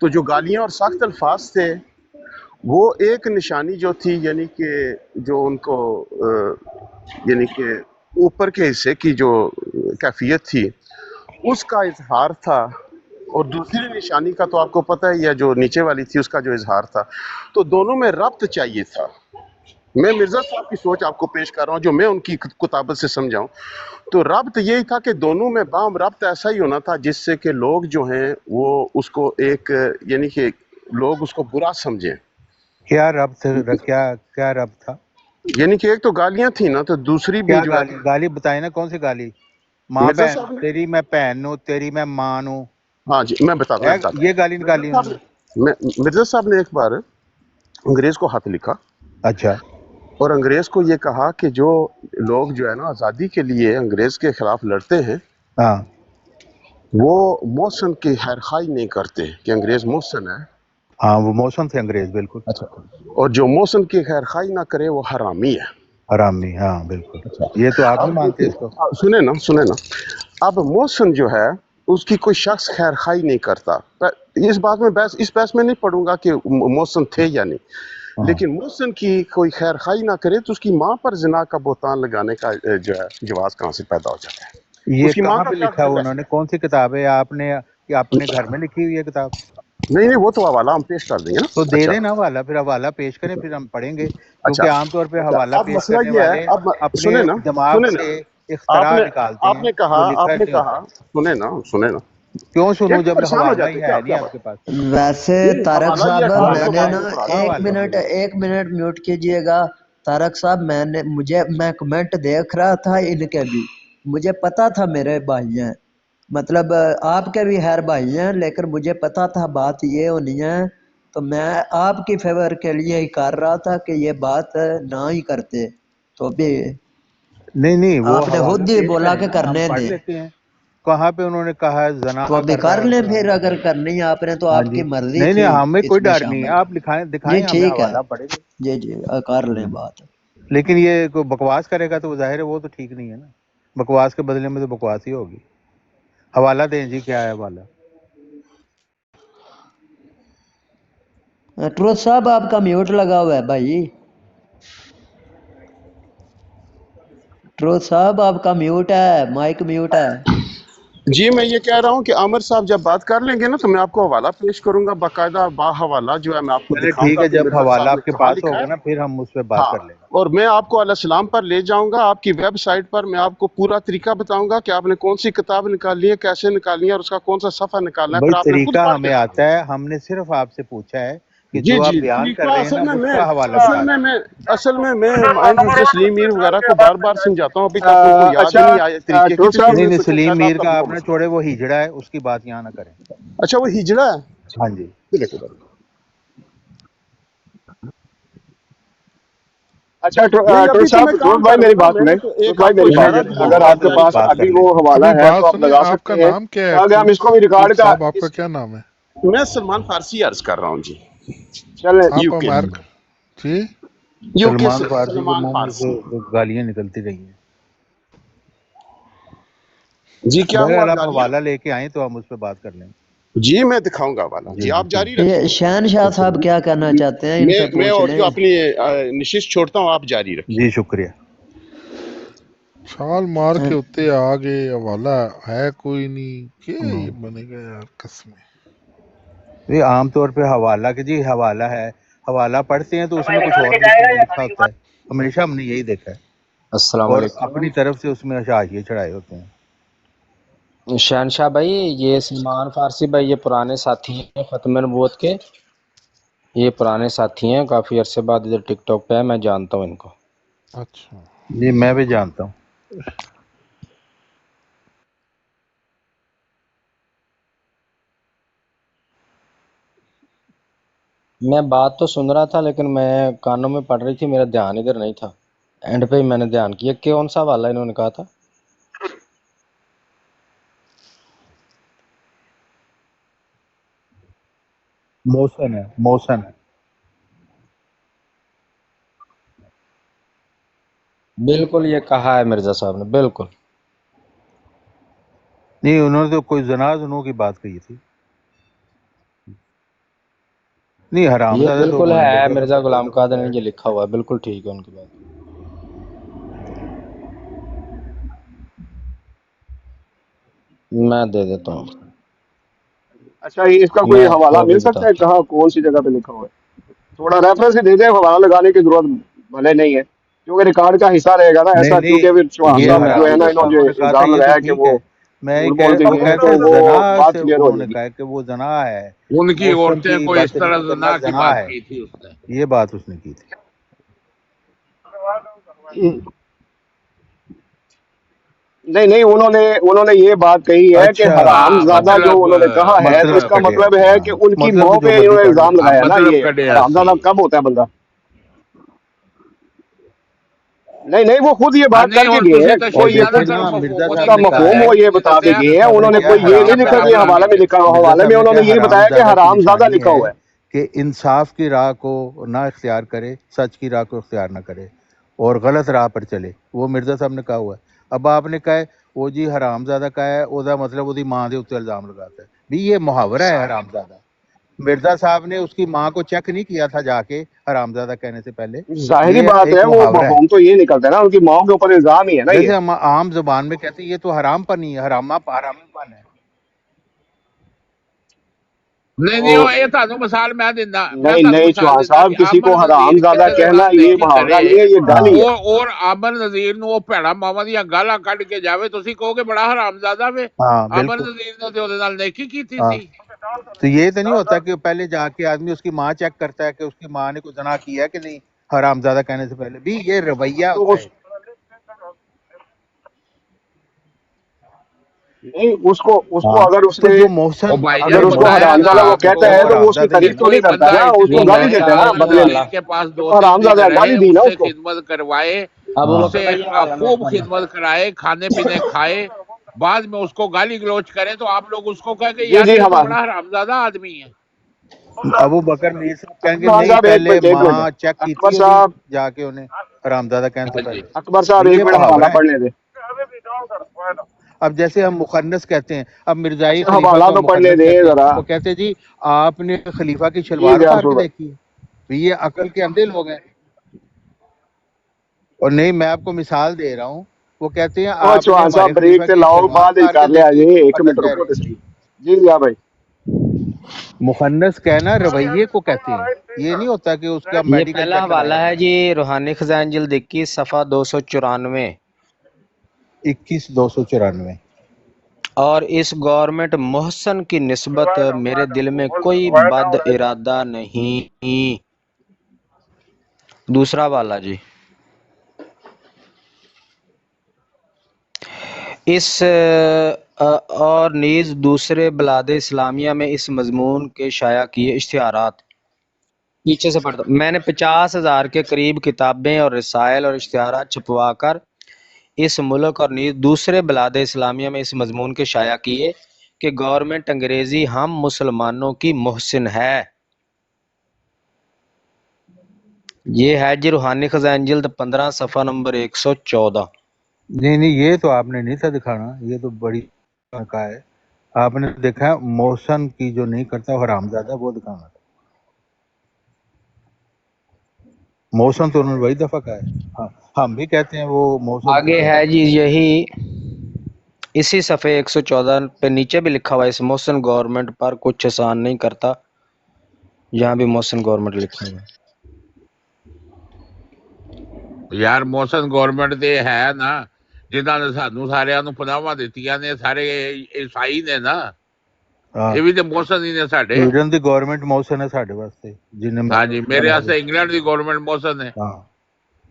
تو جو گالیاں اور سخت الفاظ تھے، وہ ایک نشانی جو تھی، یعنی کہ جو ان کو یعنی کہ اوپر کے حصے کی جو کیفیت تھی اس کا اظہار تھا، اور دوسری نشانی کا تو آپ کو پتہ ہے، یا جو نیچے والی تھی اس کا جو اظہار تھا۔ تو دونوں میں ربط چاہیے تھا۔ میں مرزا صاحب کی سوچ آپ کو پیش کر رہا ہوں، جو میں ان کی کتابت سے سمجھاؤں، تو ربط یہی تھا کہ دونوں میں باہم ربط ایسا ہی ہونا تھا جس سے کہ لوگ جو ہیں وہ اس کو ایک، یعنی کہ لوگ اس کو برا سمجھیں۔ کیا رب تھا؟ کیا رب تھا؟ یعنی کہ ایک تو گالیاں تھیں نا، تو دوسری بھی کیا جو ہے گالی؟ گالی بتائیں نا، کون سی گالی؟ ماں مرزا بہن، صاحب نے، تیری میں بہن ہوں، تیری میں ماں ہوں، ہاں جی میں بتاتا یہ گالی مرزا نکالی صاحب انہوں نے۔ مرزا صاحب نے ایک بار انگریز کو خط لکھا، اچھا، اور انگریز کو یہ کہا کہ جو لوگ جو ہے نا آزادی کے لیے انگریز کے خلاف لڑتے ہیں، ہاں وہ محسن کی خیرخواہی نہیں کرتے، کہ انگریز محسن ہے، ہاں، وہ موسم تھے انگریز، بالکل اچھا، اور جو محسن کی خیرخواہی نہ کرے وہ حرامی ہے۔ حرامی، ہاں بالکل۔ اچھا، یہ تو آپ نہیں اب مانتے دیکھیں، اس کو؟ سنیں نا، اب محسن جو ہے اس کی کوئی شخص خیر خواہی نہیں کرتا۔ اس بات میں اس بحث میں نہیں پڑھوں گا کہ محسن تھے یا نہیں، ہاں، لیکن محسن کی کوئی خیر خواہی نہ کرے تو اس کی ماں پر زنا کا بہتان لگانے کا جو ہے جواز کہاں سے پیدا ہو جاتا ہے؟ یہ اس کی ماں کہاں کا پہ کیا لکھا قصور ہوا ہے؟ انہوں نے؟ کون سی کتاب ہے؟ آپ نے کہ اپنے گھر میں لکھی ہوئی ہے کتاب؟ نہیں وہ تو حوالہ ہم پیش کر دیں گے نا۔ تو دے اچھا دیں نا حوالہ، پھر حوالہ پیش کریں، پھر ہم پڑھیں گے، اچھا کیونکہ عام طور پہ اچھا حوالہ اب پیش مسئلہ کرنے یہ ہے، والے اب اپنے دماغ سنیں نا، سے آپ اختراع نے نکالتے آپ ہیں نے کہا جو لکھا نہیں ہوتا۔ کیوں سنوں ایک تو جب پریشان ہو حوالہ جاتے ہی ہیں، ہے نہیں کیا آپ بات؟ کے پاس؟ ویسے نہیں طارق حوالہ یہ صاحب ہے، حوالہ میں نے کہاں نا سے پڑھا ایک حوالہ؟ منٹ میوٹ کیجئے گا۔ طارق صاحب میں کمنٹ دیکھ رہا تھا ان کے بھی، مجھے پتا تھا میرے بھائی ہیں، مطلب آپ کے بھی خیر بھائی ہیں، لیکن مجھے پتا تھا بات یہ ہونی ہے، تو میں آپ کی فیور کے لیے ہی کر رہا تھا کہ یہ بات نہ ہی کرتے، تو بھی نہیں، وہ آپ نے حوالہ خود ہی پیش بولا کریں کہ نا، ہم کرنے پڑھ دیں، لیتے ہیں کہاں پہ انہوں نے کہا ہے زنا تو ابھی کر رہا کر ہے لیں فلانا۔ پھر، اگر کرنی ہے آپ نے تو ہاں آپ جی، کی مرضی نہیں تھی ہمیں کوئی اس میں ڈر نہیں ہے، شامل۔ آپ جی دکھائیں، ہمیں ٹھیک ہے، حوالہ پڑھیں گے۔ جی کر لیں بات۔ لیکن یہ کوئی بکواس کرے گا تو وہ ظاہر ہے وہ تو ٹھیک نہیں ہے نا، بکواس کے بدلے میں تو بکواس ہی ہوگی۔ حوالہ دیں جی، کیا ہے حوالہ؟ ٹروت صاحب آپ کا میوٹ لگا ہوا ہے بھائی، ٹروت صاحب آپ کا میوٹ ہے، مائک میوٹ ہے۔ جی میں یہ کہہ رہا ہوں کہ عامر صاحب جب بات کر لیں گے نا تو میں آپ کو حوالہ پیش کروں گا، باقاعدہ با حوالہ جو ہے میں آپ کو چلے دکھاؤں ٹھیک گا ہے، کہ جب مرزا حوالہ صاحب نے آپ کے کہاں پاس لکھا ہوگا ہے۔ نا پھر ہم اس پہ بات ہاں، کر لیں گے۔ اور میں آپ کو علیہ السلام پر لے جاؤں گا، آپ کی ویب سائٹ پر میں آپ کو پورا طریقہ بتاؤں گا کہ آپ نے کون سی کتاب نکالنی ہے، کیسے نکالنی ہے، اور اس کا کون سا صفحہ نکالنا ہے، بھائی پھر آپ نے خود طریقہ پڑھ کے ہمیں آنا۔ آتا ہے، ہم نے صرف آپ سے پوچھا ہے کہ جی جو آپ جی بیان ٹھیک کر ہے، رہے ہیں اصل نا میں اس میں کا حوالہ اصل بتا میں دیں۔ میں اصل میں حضرت سلیم میر وغیرہ کو بار بار سمجھاتا ہوں، ابھی تک ان کو یاد ہی اچھا نہیں آیا طریقے کی، ٹور تو اسی صاحب، نہیں وجہ نہیں، سے پھر سلیم شاید میر آپ کا کا بھی وہ آپ نے مسئلہ۔ چھوڑے، وہ ہجڑا ہے، اس کی بات یہاں نہ کریں۔ اچھا وہ ہجڑا ہے، ہاں جی۔ چلے کوئی بات نہیں۔ اچھا نہیں ٹور ابھی تو میں صاحب، ٹور کام بھائی کر میری رہا ہوں نا، بات میں سنیں، نے تو ٹور ایک بھائی آپ کو میری نہیں بات اشارہ نہیں، سنیں، دیا وہ اگر تھا۔ آپ بات کے ابھی پاس بات ابھی کریں وہ گے۔ حوالہ ابھی ہے تو بات آپ سنیں، لگا آپ کا سکتے ہیں، نام کیا ہے تاکہ ہم ایکچولی؟ اس کو بھی ریکارڈ ٹور کا صاحب آپ کا کیا نام ہے؟ میں سلمان فارسی عرض کر رہا ہوں جی، چلیں۔ آپ یو کے سے، امریکہ جی؟ یو کے سلمان سے، فارسی کے سلمان منہ میں فارسی۔ سے گالیاں نکلتی رہی ہیں۔ جی کیا ہوا بہرحال آپ گالیاں؟ حوالہ لے کے آئیں تو ہم اس پہ بات کر لیں گے۔ جی میں دکھاؤں گا والا جی جی، جی آپ جاری ٹھیک یہ رکھیے۔ شہنشاہ صاحب شکریہ کیا کرنا چاہتے ہیں، ان سے میں پوچھ اور لیں۔ جو اپنی نشست چھوڑتا ہوں، آپ جاری رکھیے۔ جی شکریہ۔ چھال مار کے اتنے آگے حوالہ ہے کوئی نہیں، کیا یہ بنے گا یار قسمیں۔ یہ عام طور پہ حوالہ کہ جی حوالہ ہے، حوالہ پڑھتے ہیں تو اس میں کچھ اور لکھا ہوتا ہے، ہمیشہ ہم نے یہی دیکھا ہے، السلام اور علیکم اپنی طرف سے اس میں اشاعیے چڑھائے ہوتے ہیں۔ شہنشاہ بھائی، یہ سلمان فارسی بھائی یہ پرانے ساتھی ہیں ختم نبوت کے، یہ پرانے ساتھی ہیں، کافی عرصے بعد ادھر ٹک ٹاک پہ ہے، میں جانتا ہوں ان کو۔ اچھا، جی میں بھی جانتا ہوں۔ میں بات تو سن رہا تھا لیکن میں کانوں میں پڑ رہی تھی، میرا دھیان ادھر نہیں تھا، اینڈ پہ ہی میں نے دھیان کیا۔ کون سا والا انہوں نے کہا تھا؟ محسن ہے، محسن ہے۔ بالکل یہ کہا ہے مرزا صاحب نے، بالکل۔ نہیں انہوں نے تو کوئی زنا زنوں کی بات کہی تھی، نہیں حرام یہ زادہ تو بالکل ہے، مرزا مرزا صاحب کا غلام لفظ قادر ہے۔ نے یہ لکھا ہوا ہے، بالکل ٹھیک ہے ان کی بات۔ میں دے دیتا ہوں، اچھا یہ اس کا کوئی میں حوالہ وہ بھی مل سکتا ہے، بتاتا کہاں کون سی جگہ پہ لکھا ہوا ہے؟ تھوڑا ریفرنس دے دیں، حوالہ لگانے کی ضرورت بھلے نہیں ہے، کیونکہ ریکارڈ کا حصہ رہے گا نا نہیں ایسا، کیونکہ پھر نہیں، چوہان ہوں۔ یہ جی صاحب میں جو آپ ہے کو نا، دیتا انہوں ہوں۔ نے انہوں نے کہا تھا الزام یہ تو لگایا کہ ٹھیک وہ ہے، میں یہ جھوٹ کہہ بولتے وہ بھی ہیں، کہتا تو ہے وہ زنا بات سے، کلیئر ہو انہوں نے جائے گی۔ کہا کہ وہ زنا ہے، ان کی محسن عورتیں کی کو اس طرح بدتمیزی کرنا زنا کی زنا بات ہے، کی تھی اس نے۔ یہ بات اس نے کی تھی۔ نہیں نہیں، انہوں نے یہ بات کہی ہے کہ اچھا، حرام زادہ جو مطلب انہوں نے کہا ہے، تو اس مطلب کا کٹے مطلب ہے ہاں، کہ ان کی مطلب ماں جو پہ انہوں مرضی نے پڑھ لیں۔ الزام لگایا نا، مطلب یہ کٹے حرام ایسی زادہ ہے۔ کب ہوتا ہے بندہ؟ نہیں نہیں، وہ خود یہ ہاں بات نہیں، کر کے اور گئے تسی ہیں، اور کوئی تشریح یہ نہ دیکھیں خود کرو، نا مرزا مفہوم اس صاحب نہیں کا نے کہا نکلتا مفہوم ہے، وہ ہے یہ کہ بتا کے تے گئے ہیں، مرزا صاحب انہوں نے نے کیا کوئی یہ حرام نہیں جب لکھا زادہ کہ کی حوالہ حرام میں لکھا ہوا، مرزا حوالے صاحب میں نے انہوں کیا نے یہ حرام بتایا کہ زادہ کی حرام زادہ نشانی لکھا ہے ہوا ہے۔ کہ انصاف کی راہ کو نہ اختیار کرے، سچ کی راہ کو اختیار نہ کرے اور غلط راہ پر چلے، وہ مرزا صاحب نے کہا ہوا ہے۔ اب آپ نے کہا ہے وہ جی حرام زادہ کا ہے، وہ دا مطلب وہ دی ماں دے اتنے الزام لگاتا ہے، بھی یہ محاورہ ہے حرام زادہ۔ مرزا صاحب نے اس کی ماں کو چیک نہیں کیا تھا جا کے حرام زادہ کہنے سے پہلے، ظاہری یہ بات ہے، ایک وہ محاورہ ہے۔ مفہوم تو یہ نکلتا ہے نا، ان کی ماؤں کے اوپر الزام ہی ہے نا یہ۔ جیسے ہم عام زبان میں کہتے ہیں یہ تو حرام پر نہیں ہے، حرامی پن ہے۔ نہیں نہیں، تو یہ تھانوں مثال میں نہیں تھانوں نہیں، مثال چوہان دینا صاحب کہ کسی عامر کو حرام نذیر زادہ کسی دے کہنا نال یہ نیکی محاورہ کرے، نہیں ہے، یہ ہاں گالی ہے۔ اور عامر نذیر نو بھڑا ماوا دیا گالاں کڈ کے جاوے، تسی کہو کہ بڑا حرام زادہ وے، ہاں عامر بالکل، نذیر نے تے اودے نال نیکی کیتی ہاں۔ سی۔ تو یہ تو نہیں ہوتا کہ پہلے جا کے آدمی اس کی ماں چیک کرتا ہے کہ اس کی ماں نے کوئی زنا کیا ہے کہ نہیں، حرام زادہ کہنے سے پہلے بھی یہ رویہ تو ہوتا ہے۔ نہیں، اس کو ہاں اگر اس تو نے، جو محسن او بھائی اگر جان یہ اس کو بتایا محسن حرام نا زادہ تھا وہ آپ کو، کہتا تو ہے وہ تو وہ حرام اس کی زادہ کہ نہیں تعریف ہے۔ تو نہیں کوئی کرتا بندہ نا، اس کو ایتھنی نہیں گالی اس کا دیتا ہے نا عامر عامر کا بدلے میں۔ والا، نذیر کے پاس وہ 2-3 حرام دن زادہ ہے، رہے، گالی دی اس نا سے اس کو۔ خدمت کروائے، ابو اس ہاں بکر سے بھائی حوالہ میں خوب پڑھنا۔ خدمت کرائے، کھانے پینے کھائے، بعد میں اس کو گالی گلوچ کریں تو آپ لوگ اس کو کہیں کہ جی یار جی، یہ ہم تو بڑا حرامزادہ آدمی ہے۔ ابو بکر میر صاحب کہیں گے اکبر نہیں صاحب ایک پہلے منٹ، ایک منٹ، ماں چیک کی اکبر تھی ہوگی صاحب، جا کے انہیں حرام زادہ کہنے سے ہاں جی، پہلے، اکبر صاحب بھی ایک یہ منٹ حوالہ محاورہ ہے۔ پڑھنے دیں۔ اب جیسے ہم مخنث کہتے ہیں، اب مرزائی اچھا خلیفہ حوالہ کو ہم تو پڑھنے مخنث دیں کہتے ہیں، ذرا۔ وہ کہتے ہیں جی آپ نے خلیفہ کی جی شلوار ضیاء اتار کے الرحمن بھائی۔ دیکھی ہے، بھی یہ عقل کے اندھے لوگ ہیں۔ اور نہیں، میں آپ کو مثال دے رہا ہوں، وہ کہتے ہیں او آپ نے چوہان صاحب ہمارے بریک خلیفہ تے کی لاؤ، شلوار بعد ہی اتار کر کے لیا دیکھی جی، ایک اور منٹ تب کہہ رکو رہے تے ہیں۔ صحیح۔ جی ضیاء بھائی۔ مخنث کہنا رویے کو کہتے ہیں، یہ نہیں ہوتا کہ اس کا یہ میڈیکل پہلا چیک حوالہ کرایا ہے گیا جی، روحانی خزائن جلد 21 صفحہ 294۔ ہے۔ 21294 اور اس گورنمنٹ محسن کی نسبت میرے دل میں کوئی بد ارادہ نہیں۔ دوسرا والا جی، اس اور نیز دوسرے بلاد اسلامیہ میں اس مضمون کے شائع کیے اشتہارات، پیچھے سے پڑھتا ہوں، میں نے 50,000 کے قریب کتابیں اور رسائل اور اشتہارات چھپوا کر اس ملک اور نیز دوسرے بلاد اسلامیہ میں اس مضمون کے شائع کیے کہ گورنمنٹ انگریزی ہم مسلمانوں کی محسن ہے۔ یہ ہے جی روحانی خزائن جلد 15 صفحہ نمبر 114۔ نہیں یہ تو آپ نے نہیں تھا دکھانا، یہ تو بڑی کا ہے، آپ نے دیکھا ہے محسن کی جو نہیں کرتا وہ حرامزادہ، وہ دکھانا تھا۔ محسن تو انہوں نے وہی دفعہ کہا ہے، ہاں ہم بھی کہتے ہیں وہ محسن آگے ہے جی یہی اسی صفحے 114 پہ نیچے بھی لکھا ہوا ہے، اس محسن گورنمنٹ پر کچھ احسان نہیں کرتا، یہاں بھی محسن گورنمنٹ لکھا ہوا ہے۔ ਯਾਰ ਮੌਸਮ ਗਵਰਨਮੈਂਟ ਦੇ ਹੈ ਨਾ ਜਿਨ੍ਹਾਂ ਨੇ ਸਾਨੂੰ ਸਾਰਿਆਂ ਨੂੰ ਪਨਾਹਾਂ ਦਿੱਤੀਆਂ ਨੇ, ਸਾਰੇ ਈਸਾਈ ਨੇ ਨਾ, ہاں ਇਹ ਵੀ ਤੇ ਮੌਸਮ ਹੀ ਨੇ ਸਾਡੇ। سویڈن دی گورنمنٹ محسن ہے ਸਾਡੇ ਵਾਸਤੇ ਜਿੰਨੇ ਹਾਂਜੀ, ਮੇਰੇ ਵਾਸਤੇ ਇੰਗਲੈਂਡ ਦੀ ਗਵਰਨਮੈਂਟ ਮੌਸਮ ਹੈ। ਹਾਂ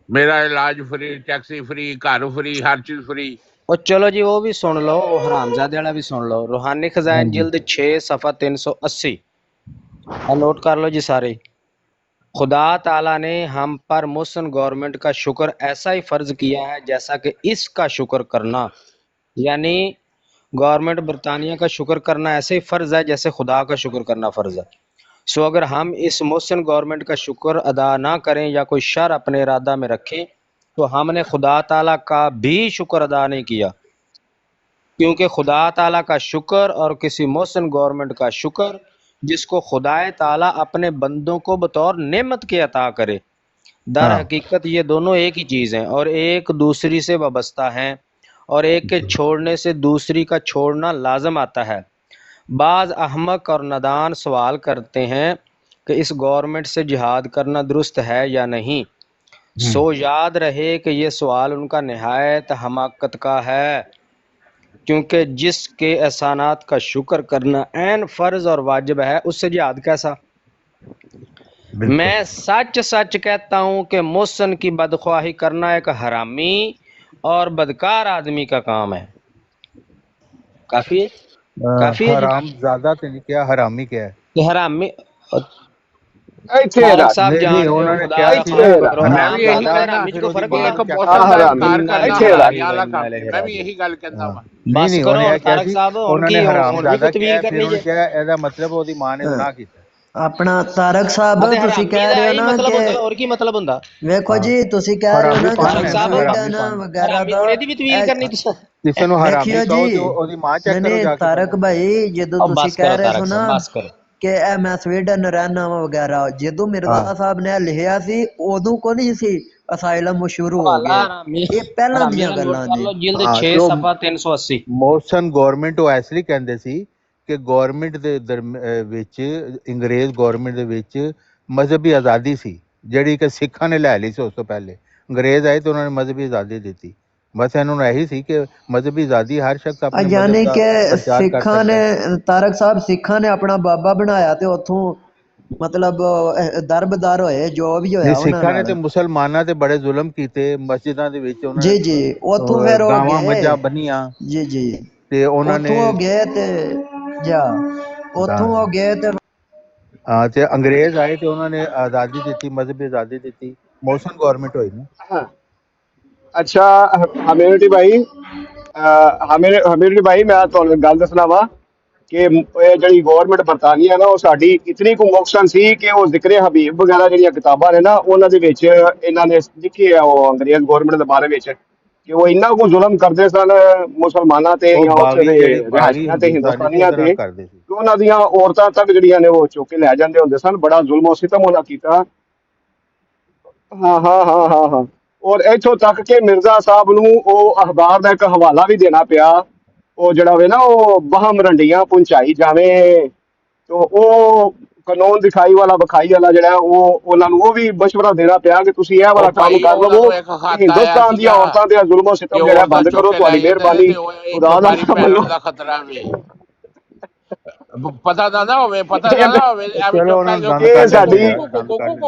ਮੇਰਾ ਇਲਾਜ ਫਰੀ, ਟੈਕਸੀ ਫਰੀ, ਘਰ ਫਰੀ, ਹਰ ਚੀਜ਼ ਫਰੀ। اور چلو جی وہ بھی سن لو، وہ حرامزادے والا بھی سن لو، روحانی خزائن جلد 6 صفحہ 380، اور نوٹ کر لو جی سارے۔ خدا تعالیٰ نے ہم پر محسن گورنمنٹ کا شکر ایسا ہی فرض کیا ہے جیسا کہ اس کا شکر کرنا، یعنی گورنمنٹ برطانیہ کا شکر کرنا ایسے ہی فرض ہے جیسے خدا کا شکر کرنا فرض ہے۔ سو اگر ہم اس محسن گورنمنٹ کا شکر ادا نہ کریں یا کوئی شر اپنے ارادہ میں رکھیں تو ہم نے خدا تعالیٰ کا بھی شکر ادا نہیں کیا، کیونکہ خدا تعالیٰ کا شکر اور کسی محسن گورنمنٹ کا شکر جس کو خدا تعالیٰ اپنے بندوں کو بطور نعمت کے عطا کرے، در حقیقت یہ دونوں ایک ہی چیز ہیں اور ایک دوسری سے وابستہ ہیں، اور ایک کے چھوڑنے سے دوسری کا چھوڑنا لازم آتا ہے۔ بعض احمق اور نادان سوال کرتے ہیں کہ اس گورنمنٹ سے جہاد کرنا درست ہے یا نہیں، سو یاد رہے کہ یہ سوال ان کا نہایت حماقت کا ہے، کیونکہ جس کے احسانات کا شکر کرنا عین فرض اور واجب ہے اس سے جہاد کیسا؟ میں سچ سچ کہتا ہوں کہ محسن کی بدخواہی کرنا ایک حرامی اور بدکار آدمی کا کام ہے۔ کافی ہے؟ کافی ہے جی؟ حرام زیادہ تو نہیں کیا، حرامی کیا ہے؟ کہ حرامی ਇੱਥੇ فارغ ਰਾਜ صاحب نہیں جان نہیں رہے ہو انہوں نے خدا کیا کا سی ਇੱਥੇ نا خوف ਰਾਜ کرو، ਮੈਂ حرام ਵੀ ਇਹੀ زیادہ ਕਹਿਣਾ حرامی پھر کو وہی فرق مان نہیں ਇੱਕ ہے؟ کیا ਮੌਸਮ کرنا ਦਾ ਹਰਾਮੀ ਇਨਕਾਰ ਕਰਨਾ ਇੱਥੇ ਰਾਜ ਹਰਾਮੀਆਂ ਵਾਲਾ ਕੰਮ ਹੈ। ਮੈਂ ਵੀ ਇਹੀ ਗੱਲ ਕਹਿੰਦਾ ਵਾਂ۔ نہیں بس نہیں کرو انہوں نے کیا طارق سی، صاحب، ان انہوں کی نے ہن بھی حرامزادہ کوئی کیا تبیین ہے، پھر کرنی انہوں نے جے۔ کیا ہے ਇਹਦਾ ਮਤਲਬ ਉਹਦੀ ਮਾਂ ਨੇ ਗੁਨਾਹ ਕੀਤਾ۔ ਆਪਣਾ ਤਾਰਕ ਸਾਹਿਬ ਅਤੇ ਤੁਸੀਂ ਹਰਾਮੀ ਕਹਿ ਦਾ ਰਹੇ ਹੋ ਇਹੀ ਨਾ ਮਤਲਬ کہ ਹੁੰਦਾ, ਹੋਰ ਕੀ ਮਤਲਬ ਹੁੰਦਾ? ਵੇਖੋ ਹਾਂ ਜੀ ਤੁਸੀਂ ਕਹਿ ਰਹੇ ਹੋ ਹਰਾਮੀ ਨਾ ਕਿ ਪਨ طارق ਹੈ ਨਾ، صاحب ਹਰਾਮੀ ਸੰਵਿਧਾਨ ਪਨ ਵਗੈਰਾ حرامی ਦਾ ਹੁਣ ਇਹਦੀ ਵੀ ਤਬੀین ਕਰਨੀ ਤੁਸੀਂ؟ ਕਿਸੇ ਨੂੰ ਹਰਾਮੀ ਵੇਖਿਓ ਕਹੋ ਜੀ ਤੇ ਉਹਦੀ ਮਾਂ ਚੈੱਕ ਨਹੀਂ ਕਰੋ ਨਹੀਂ ਜਾ ਕੇ ਤਾਰਕ ਪਹਿਲਾਂ। ਭਾਈ ਜਦੋਂ اور ਤੁਸੀਂ بس ਕਹਿ کرو ਰਹੇ طارق ਹੋ صاحب، ਨਾ بس کرو۔ ਕਿ ਇਹ ਮੈਂ ਸਵੀਡਨ ਰਹਿਣਾ ਵਾ ਵਗੈਰਾ, ਜਦੋਂ ਮਿਰਜ਼ਾ ਸਾਹਿਬ ਨੇ ਇਹ ਲਿਖਿਆ ਸੀ ਉਦੋਂ ਕੋ ਨਹੀਂ ਸੀ ਅਸਾਈਲਮ ਸ਼ੁਰੂ ਹੋ حوالہ ਗਏ, حرامی ਇਹ ਪਹਿਲਾਂ حرامی ਦੀਆਂ کا نوٹ ਗੱਲਾਂ کر ਨੇ۔ لو، جلد ਹਾਂ 6 ਤੇ ਉਹ صفحہ 380۔ ਮੌਸਨ ਗਵਰਨਮੈਂਟ ਉਹ ਇਸ ਲਈ ਕਹਿੰਦੇ ਸੀ ਕਿ ਗਵਰਨਮੈਂਟ ਦੇ ਵਿੱਚ, ਅੰਗਰੇਜ਼ ਗਵਰਨਮੈਂਟ ਦੇ ਵਿੱਚ ਮਜ਼ਹਬੀ ਆਜ਼ਾਦੀ ਸੀ ਜਿਹੜੀ ਕਿ ਸਿੱਖਾਂ ਨੇ ਲੈ ਲਈ ਸੀ। ਉਸ ਤੋਂ ਪਹਿਲੇ ਅੰਗਰੇਜ਼ ਆਏ ਤੇ ਉਹਨਾਂ ਨੇ ਮਜ਼ਹਬੀ ਆਜ਼ਾਦੀ ਦਿੱਤੀ। ਬਸ ਇਹਨਾਂ ਨੂੰ ਇਹੀ ਸੀ ਕਿ ਮਜ਼ਹਬੀ ਆਜ਼ਾਦੀ ਹਰ ਸ਼ਖਸ ਆਪਣੇ ਮਜ਼ਹਬ ਯਾਨੀ ਦਾ ਕਿ ਪ੍ਰਚਾਰ ਕਰ ਸਿੱਖਾਂ ਸਕਦਾ ਨੇ, ਹੈ। ਤਾਰਕ ਸਾਹਿਬ ਸਿੱਖਾਂ ਨੇ ਆਪਣਾ ਬਾਬਾ ਬਣਾਇਆ ਤੇ ਉੱਥੋਂ ਮਤਲਬ ਦਰਬਦਾਰ ਹੋਏ, ਜੋ ਵੀ ਨਹੀਂ ਹੋਇਆ ਉਹਨਾਂ ਸਿੱਖਾਂ ਨੇ ਤੇ ਨਾਲ। ਮੁਸਲਮਾਨਾਂ ਤੇ ਬੜੇ ਜ਼ੁਲਮ ਕੀਤੇ, ਮਸਜਿਦਾਂ ਦੇ ਵਿੱਚ ਉਹਨਾਂ ਨੇ ਜੀ ਜੀ ਉੱਥੋਂ ਫਿਰ ਹੋ ਗਾਵਾਂ ਗਏ। ਮੱਝਾਂ ਬੰਨੀਆਂ ਜੀ ਜੀ ਤੇ ਉਹਨਾਂ ਨੇ ਉੱਥੋਂ ਹੋ ਗਏ ਤੇ ਜਾ ਉੱਥੋਂ ਹੋ ਗਏ ਤੇ ਹਾਂ ਤੇ ਅੰਗਰੇਜ਼ ਆਏ ਤੇ ਉਹਨਾਂ ਨੇ ਆਜ਼ਾਦੀ ਦਿੱਤੀ, ਮਜ਼ਹਬੀ ਆਜ਼ਾਦੀ ਦਿੱਤੀ, ਮੌਸਮ ਗਵਰਨਮੈਂਟ ਹੋਈ ਨਾ। ਹਾਂ ਅੱਛਾ ਹਮਿਡਟੀ ਭਾਈ, ਹਮਿਡਟੀ ਭਾਈ ਮੈਂ ਤੁਹਾਨੂੰ ਗੱਲ ਦੱਸਣਾ ਵਾ ਕਿ ਇਹ ਜਿਹੜੀ ਗਵਰਨਮੈਂਟ ਬਰਤਾਨੀਆ ਨਾ ਉਹ ਸਾਡੀ ਇਤਨੀ ਕੁ ਮੁਕਸਨ ਸੀ ਕਿ ਉਹ ਜ਼ਿਕਰੇ ਹਬੀਬ ਵਗੈਰਾ ਜਿਹੜੀਆਂ ਕਿਤਾਬਾਂ ਨੇ ਨਾ ਉਹਨਾਂ ਦੇ ਵਿੱਚ ਇਹਨਾਂ ਨੇ ਲਿਖੀ ਆ ਉਹ ਅੰਗਰੇਜ਼ ਗਵਰਨਮੈਂਟ ਦੇ ਬਾਰੇ ਵਿੱਚ ਕਿ ਉਹ ਇੰਨਾ ਕੁ ਜ਼ੁਲਮ ਕਰਦੇ ਸਨ ਮੁਸਲਮਾਨਾਂ ਤੇ ਉਹ ਜਾਂ ਉੱਥੇ ਬਾਗੀ ਦੇ ਜਿਹੜੇ ਬਾਗੀ ਰਿਹਾਇਸ਼ੀਆਂ ਤੇ ਹਿੰਦੁਸਤਾਨੀ ਸੀ ਹਿੰਦੁਸਤਾਨੀਆਂ ਉਹਦੇ ਨਾਲ ਤੇ ਕਰਦੇ ਸੀ। ਕਿ ਉਹਨਾਂ ਦੀਆਂ ਔਰਤਾਂ ਤੱਕ ਜਿਹੜੀਆਂ ਨੇ ਉਹ ਚੁੱਕ ਕੇ ਲੈ ਜਾਂਦੇ ਹੁੰਦੇ ਸਨ। ਬੜਾ ਜ਼ੁਲਮ ਸਿਤਮ ਉਹਨਾਂ ਕੀਤਾ। ਹਾਂ ਹਾਂ ਹਾਂ ਹਾਂ ਹਾਂ ਔਰ ਇੱਥੋਂ ਤੱਕ ਕਿ ਮਿਰਜ਼ਾ ਸਾਹਿਬ ਨੂੰ ਉਹ ਅਖਬਾਰ ਦਾ ਇੱਕ ਹਵਾਲਾ ਵੀ ਦੇਣਾ ਪਿਆ, ਉਹ ਜਿਹੜਾ ਵੇ ਨਾ ਉਹ ਬਹਮ ਰੰਡੀਆਂ ਪਹੁੰਚਾਈ ਜਾਵੇ। ਤੋ ਉਹ ਕਾਨੂੰਨ ਦਿਖਾਈ ਵਾਲਾ ਵਿਖਾਈ ਵਾਲਾ ਜਿਹੜਾ ਉਹ ਉਹਨਾਂ ਨੂੰ ਉਹ ਵੀ ਮਸ਼ਵਰਾ ਦੇਣਾ ਪਿਆ ਕਿ ਤੁਸੀਂ ਇਹ ਵਾਲਾ ਉਹ ਕੰਮ ਭਾਈ ਕਰ ਉਹਨਾਂ ਲਵੋ ਨੂੰ ਇੱਕ ਕਿ ਖਤ ਆਇਆ ਹਿੰਦੁਸਤਾਨ ਦੀਆਂ ਸੀਗਾ ਔਰਤਾਂ ਦੇ ਜ਼ੁਲਮੋ ਕਿ ਸਿਤਮ ਜਿਹੜਾ ਔਰਤਾਂ ਬੰਦ ਚੁੱਕ ਕਰੋ, ਕੇ ਲੈ ਤੁਹਾਡੀ ਜਾਂਦੇ ਨੇ ਮਿਹਰਬਾਨੀ ਤੇ ਉਹ ਇਹ ਖੁਦਾ ਦਾ ਬਿਮਾਰੀ ਨਾਮ ਫੈਲਣ ਲਓ। ਦਾ ਖਤਰਾ ਵੇ। ਪਤਾ ਨਾ ਹੋਵੇ, ਪਤਾ ਨਾ ਹੋਵੇ, ਐਵੇਂ ਚਲੋ ਚੁੱਪ ਉਹਨਾਂ ਨੂੰ ਕਰਕੇ ਗੰਦ ਇਹ ਕੱਢ ਸਾਡੀ ਦਿੰਦੇ ਆ, ਗੰਦ ਕੱਢ ਦਿੰਦੇ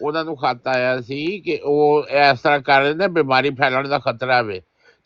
ਉਹਨਾਂ ਨੂੰ ਖਤ ਆਇਆ ਸੀ ਕਿ ਉਹ ਇਸ ਤਰ੍ਹਾਂ ਕਰ ਰਹੇ ਨੇ, ਬਿਮਾਰੀ ਫੈਲਣ ਦਾ ਖਤਰਾ ਵੇ।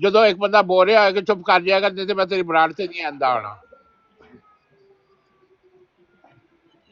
ਜਦੋਂ ਇੱਕ ਬੰਦਾ ਬੋਲ ਰਿਹਾ ਹੋਇਆ ਕਿ ਚੁੱਪ ਕਰ ਜਾਏਗਾ, ਨਹੀਂ ਤੇ ਮੈਂ ਤੇਰੀ ਬਰਾੜ ਤੇ ਨਹੀਂ ਆਂਦਾ ਹੋਣਾ।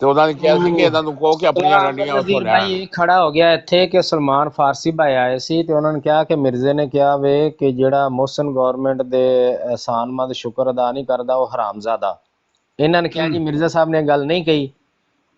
ਤੇ ਉਹਨਾਂ ਨੇ ਕਿਹਾ ਸੀ ਕਿ ਇਹਨਾਂ ਨੂੰ ਕਹੋ ਕਿ ਆਪਣੀਆਂ ਗੁਲਾਮ ਰੰਡੀਆਂ ਉੱਥੋਂ ਨਜ਼ੀਰ ਲੈਣ। ਭਾਈ ਇਹ ਖੜਾ ਹੋ ਗਿਆ ਇੱਥੇ ਕਿ ਸਲਮਾਨ ਫਾਰਸੀ ਭਾਈ ਆਏ ਸੀ ਤੇ ਉਹਨਾਂ ਨੇ ਕਿਹਾ ਕਿ ਮਿਰਜ਼ੇ ਨੇ ਕਿਹਾ ਵੇ ਕਿ ਜਿਹੜਾ ਮੋਹਸਨ ਗਵਰਨਮੈਂਟ ਦੇ ਅਹਿਸਾਨਮੰਦ ਸ਼ੁਕਰ ਅਦਾ ਨਹੀਂ ਕਰਦਾ ਉਹ ਹਰਾਮਜ਼ਾਦਾ। ਇਹਨਾਂ ਨੇ ਕਿਹਾ ਜੀ ਮਿਰਜ਼ਾ ਸਾਹਿਬ ਨੇ ਇਹ ਗੱਲ ਨਹੀਂ ਕਹੀ।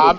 ਆ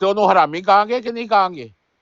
ਤੇ ਉਹਨੂੰ ਹਰਾਮੀ ਕਹਾਂਗੇ ਕਿ ਨਹੀਂ ਕਹਾਂਗੇ?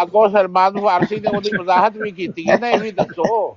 ਅੱਗੋਂ ਸਲਮਾਨ ਫਾਰਸੀ ਨੇ ਉਹਦੀ ਵਜ਼ਾਹਤ ਵੀ ਕੀਤੀ ਹੈ ਨਾ, ਇਹ ਵੀ ਦੱਸੋ।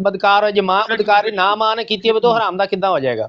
ਬਦਕਾਰ ਹੋ, ਜੇ ਮਾਂ ਬਦਕਾਰੀ ਨਾ ਮਾਂ ਨੇ ਕੀਤੀ ਹੋਵੇ ਤਾਂ ਹਰਾਮ ਦਾ ਕਿੱਦਾਂ ਹੋ ਜਾਏਗਾ?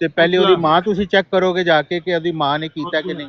ਤੇ ਪਹਿਲੇ ਉਹਦੀ ਮਾਂ ਤੁਸੀਂ ਚੈੱਕ ਕਰੋਗੇ ਜਾ ਕੇ ਕਿ ਉਹਦੀ ਮਾਂ ਨੇ ਕੀਤਾ ਕਿ ਨਹੀਂ।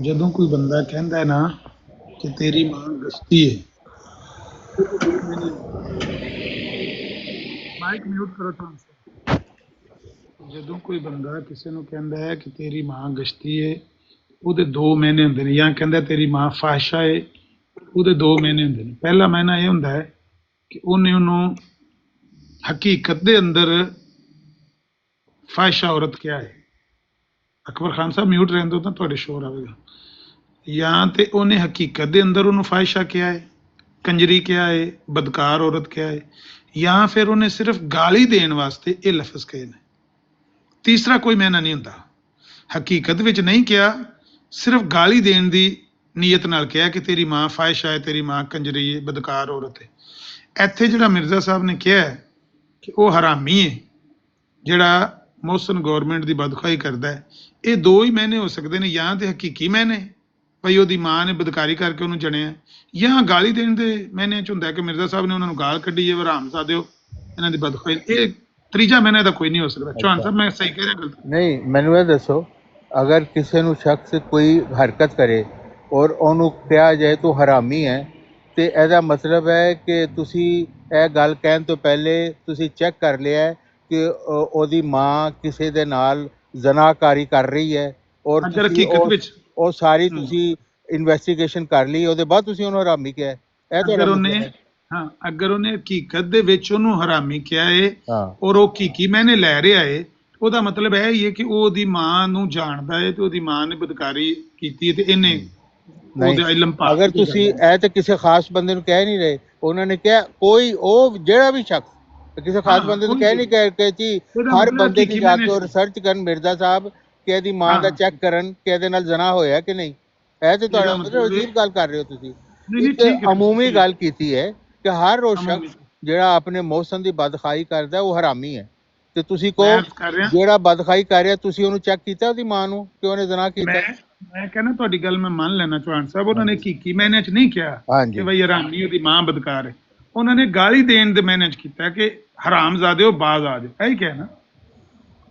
ਜਦੋਂ ਕੋਈ ਬੰਦਾ ਕਹਿੰਦਾ ਹੈ ਨਾ ਕਿ ਤੇਰੀ ਮਾਂ ਗਸ਼ਤੀ ਹੈ, ਮਾਈਕ ਮਿਊਟ ਕਰੋ ਤੁਹਾਨੂੰ। ਜਦੋਂ ਕੋਈ ਬੰਦਾ ਕਿਸੇ ਨੂੰ ਕਹਿੰਦਾ ਹੈ ਕਿ ਤੇਰੀ ਮਾਂ ਗਸ਼ਤੀ ਹੈ, ਉਹਦੇ 2 ਮਹੀਨੇ ਹੁੰਦੇ ਨੇ, ਜਾਂ ਕਹਿੰਦਾ ਤੇਰੀ ਮਾਂ ਫਾਹਿਸ਼ਾ ਹੈ, ਉਹਦੇ 2 ਮਹੀਨੇ ਹੁੰਦੇ ਨੇ। ਪਹਿਲਾ ਮਹੀਨਾ ਇਹ ਹੁੰਦਾ ਹੈ ਕਿ ਉਹਨੂੰ ਹਕੀਕਤ ਦੇ ਅੰਦਰ ਫਾਹਿਸ਼ਾ ਔਰਤ ਕਿਹਾ ਹੈ। ਅਕਬਰ ਖਾਨ ਸਾਹਿਬ ਮਿਊਟ ਰਹਿੰਦੇ ਹੋ ਤਾਂ ਤੁਹਾਡੇ ਸ਼ੋਰ ਆਵੇਗਾ। ਜਾਂ ਤੇ ਉਹਨੇ ਹਕੀਕਤ ਦੇ ਅੰਦਰ ਉਹਨੂੰ ਫਾਹਿਸ਼ਾ ਕਿਹਾ ਹੈ, ਕੰਜਰੀ ਕਿਹਾ ਹੈ, ਬਦਕਾਰ ਔਰਤ ਕਿਹਾ ਹੈ, ਜਾਂ ਫਿਰ ਉਹਨੇ ਸਿਰਫ ਗਾਲੀ ਦੇਣ ਵਾਸਤੇ ਇਹ ਲਫ਼ਜ਼ ਕਹੇ ਨੇ। ਤੀਸਰਾ ਕੋਈ ਮਾਇਨਾ ਨਹੀਂ ਹੁੰਦਾ। ਹਕੀਕਤ ਵਿੱਚ ਨਹੀਂ ਕਿਹਾ, ਸਿਰਫ ਗਾਲੀ ਦੇਣ ਦੀ ਨੀਅਤ ਨਾਲ ਕਿਹਾ ਕਿ ਤੇਰੀ ਮਾਂ ਫਾਹਿਸ਼ਾ ਹੈ, ਤੇਰੀ ਮਾਂ ਕੰਜਰੀ ਹੈ, ਬਦਕਾਰ ਔਰਤ ਹੈ। ਇੱਥੇ ਜਿਹੜਾ ਮਿਰਜ਼ਾ ਸਾਹਿਬ ਨੇ ਕਿਹਾ ਹੈ ਕਿ ਉਹ ਹਰਾਮੀ ਹੈ ਜਿਹੜਾ ਮੋਹਸਨ ਗਵਰਨਮੈਂਟ ਦੀ ਬਦਖਾਈ ਕਰਦਾ ਹੈ, ਇਹ 2 ਹੀ ਮਹੀਨੇ ਹੋ ਸਕਦੇ ਨੇ। ਜਾਂ ਤੇ ਹਕੀਕੀ ਮਹੀਨੇ ਭਈ ਉਹਦੀ ਮਾਂ ਨੇ ਬਦਕਾਰੀ ਕਰਕੇ ਉਹਨੂੰ ਜਣਿਆ, ਜਾਂ ਗਾਲੀ ਦੇਣ ਦੇ ਮਹੀਨੇ 'ਚ ਹੁੰਦਾ ਕਿ ਮਿਰਜ਼ਾ ਸਾਹਿਬ ਨੇ ਉਹਨਾਂ ਨੂੰ ਗਾਲ ਕੱਢੀ ਹੈ, ਹਰਾਮਜ਼ਾਦਿਓ ਇਹਨਾਂ ਦੀ ਬਦਖਾਈ। ਇਹ ਤੀਜਾ ਮਹੀਨਾ ਤਾਂ ਕੋਈ ਨਹੀਂ ਹੋ ਸਕਦਾ। ਚੌਹਾਨ ਸਾਹਿਬ ਮੈਂ ਸਹੀ ਕਹਿ ਰਿਹਾ ਗਲਤ? ਨਹੀਂ, ਮੈਨੂੰ ਇਹ ਦੱਸੋ, ਅਗਰ ਕਿਸੇ ਨੂੰ ਸ਼ਖਸ ਕੋਈ ਹਰਕਤ ਕਰੇ ਔਰ ਉਹਨੂੰ ਕਿਹਾ ਜਾਏ ਤੂੰ ਹਰਾਮੀ ਹੈ, ਤੇ ਇਹਦਾ ਮਤਲਬ ਹੈ ਕਿ ਤੁਸੀਂ ਇਹ ਗੱਲ ਕਹਿਣ ਤੋਂ ਪਹਿਲੇ ਤੁਸੀਂ ਚੈੱਕ ਕਰ ਲਿਆ ਹੈ ਕਿ ਉਹਦੀ ਮਾਂ ਕਿਸੇ ਦੇ ਨਾਲ ਜ਼ਨਾਕਾਰੀ ਕਰ ਰਹੀ ਹੈ, ਔਰ ਅਗਰ ਹਕੀਕਤ ਵਿੱਚ ਉਹ ਸਾਰੀ ਤੁਸੀਂ ਇਨਵੈਸਟੀਗੇਸ਼ਨ ਕਰ ਲਈ, ਉਹਦੇ ਬਾਅਦ ਤੁਸੀਂ ਉਹਨੂੰ ਹਰਾਮੀ ਕਿਹਾ। ਇਹ ਤੁਹਾਡਾ ਮਤਲਬ ਹੈ। ਹਾਂ, ਅਗਰ ਉਹਨੇ ਹਕੀਕਤ ਦੇ ਵਿੱਚ ਉਹਨੂੰ ਹਰਾਮੀ ਕਿਹਾ ਹੈ ਹਾਂ, ਔਰ ਉਹ ਹਕੀਕੀ ਮੈਨੇ ਲੈ ਰਿਹਾ ਹੈ, ਉਹਦਾ ਮਤਲਬ ਇਹ ਹੀ ਹੈ ਕਿ ਉਹ ਉਹਦੀ ਮਾਂ ਨੂੰ ਜਾਣਦਾ ਹੈ ਤੇ ਉਹਦੀ ਮਾਂ ਨੇ ਬਦਕਾਰੀ ਕੀਤੀ ਹੈ ਤੇ ਇਹਨੇ ਉਹਦਾ ਇਲਮ ਪਾ। ਅਗਰ ਤੁਸੀਂ ਇਹ ਤੇ ਕਿਸੇ ਖਾਸ ਬੰਦੇ ਨੂੰ ਕਹਿ ਨਹੀਂ ਰਹੇ, ਉਹਨਾਂ ਨੇ ਕਿਹਾ ਕੋਈ ਉਹ ਜਿਹੜਾ ਵੀ ਸ਼ਖਸ ਕਿਸੇ ਖਾਸ ਬੰਦੇ ਨੂੰ ਕਹਿ ਨਹੀਂ ਕਿ ਜੀ ਹਰ ਬੰਦੇ ਦੀ ਜਾ ਕੇ ਰਿਸਰਚ ਕਰਨ ਮਿਰਜ਼ਾ ਸਾਹਿਬ ਕਿ ਇਹਦੀ ਮਾਂ ਦਾ ਚੈੱਕ ਕਰਨ ਕਿ ਇਹਦੇ ਨਾਲ ਜ਼ਨਾ ਹੋਇਆ ਕਿ ਨਹੀਂ। ਇਹ ਤੇ ਤੁਹਾਡਾ ਮਤਲਬ ਅਜੀਬ ਗੱਲ ਕਰ ਰਹੇ ਹੋ ਤੁਸੀਂ। ਇੱਕ ਅਮੂਮੀ ਗੱਲ ਕੀਤੀ ਹੈ ਕਿ ਹਰ ਉਹ ਸ਼ਖਸ ਜਿਹੜਾ ਆਪਣੇ ਮੌਸਮ ਦੀ ਬਦਖਾਈ ਕਰਦਾ ਉਹ ਹਰਾਮੀ ਹੈ, ਤੇ ਤੁਸੀਂ ਕਹੋ ਜਿਹੜਾ ਬਦਖਾਈ ਕਰ ਰਿਹਾ ਤੁਸੀਂ ਉਹਨੂੰ ਚੈੱਕ ਕੀਤਾ ਉਹਦੀ ਮਾਂ ਨੂੰ ਕਿ ਉਹਨੇ ਜ਼ਨਾ ਕੀਤਾ। ਮੈਂ ਕਹਿੰਦਾ ਤੁਹਾਡੀ ਗੱਲ ਮੈਂ ਮੰਨ ਲੈਣਾ ਚੌਹਾਨ ਸਾਹਿਬ, ਉਹਨਾਂ ਨੇ ਕੀ ਮੈਨੇ ਚ ਨਹੀਂ ਕਿਹਾ ਕਿ ਬਈ ਹਰਾਮੀ ਉਹਦੀ ਮਾਂ ਬਦਕਾਰ ਹੈ, ਉਹਨਾਂ ਨੇ ਗਾਲੀ ਦੇਣ ਦੇ ਮੈਨੇ ਚ ਕੀਤਾ ਕਿ ਹਰਾਮਜ਼ਾਦੇ ਹੋ ਬਾਜ਼ ਆ ਜਾਓ, ਇਹੀ ਕਿਹਾ ਨਾ।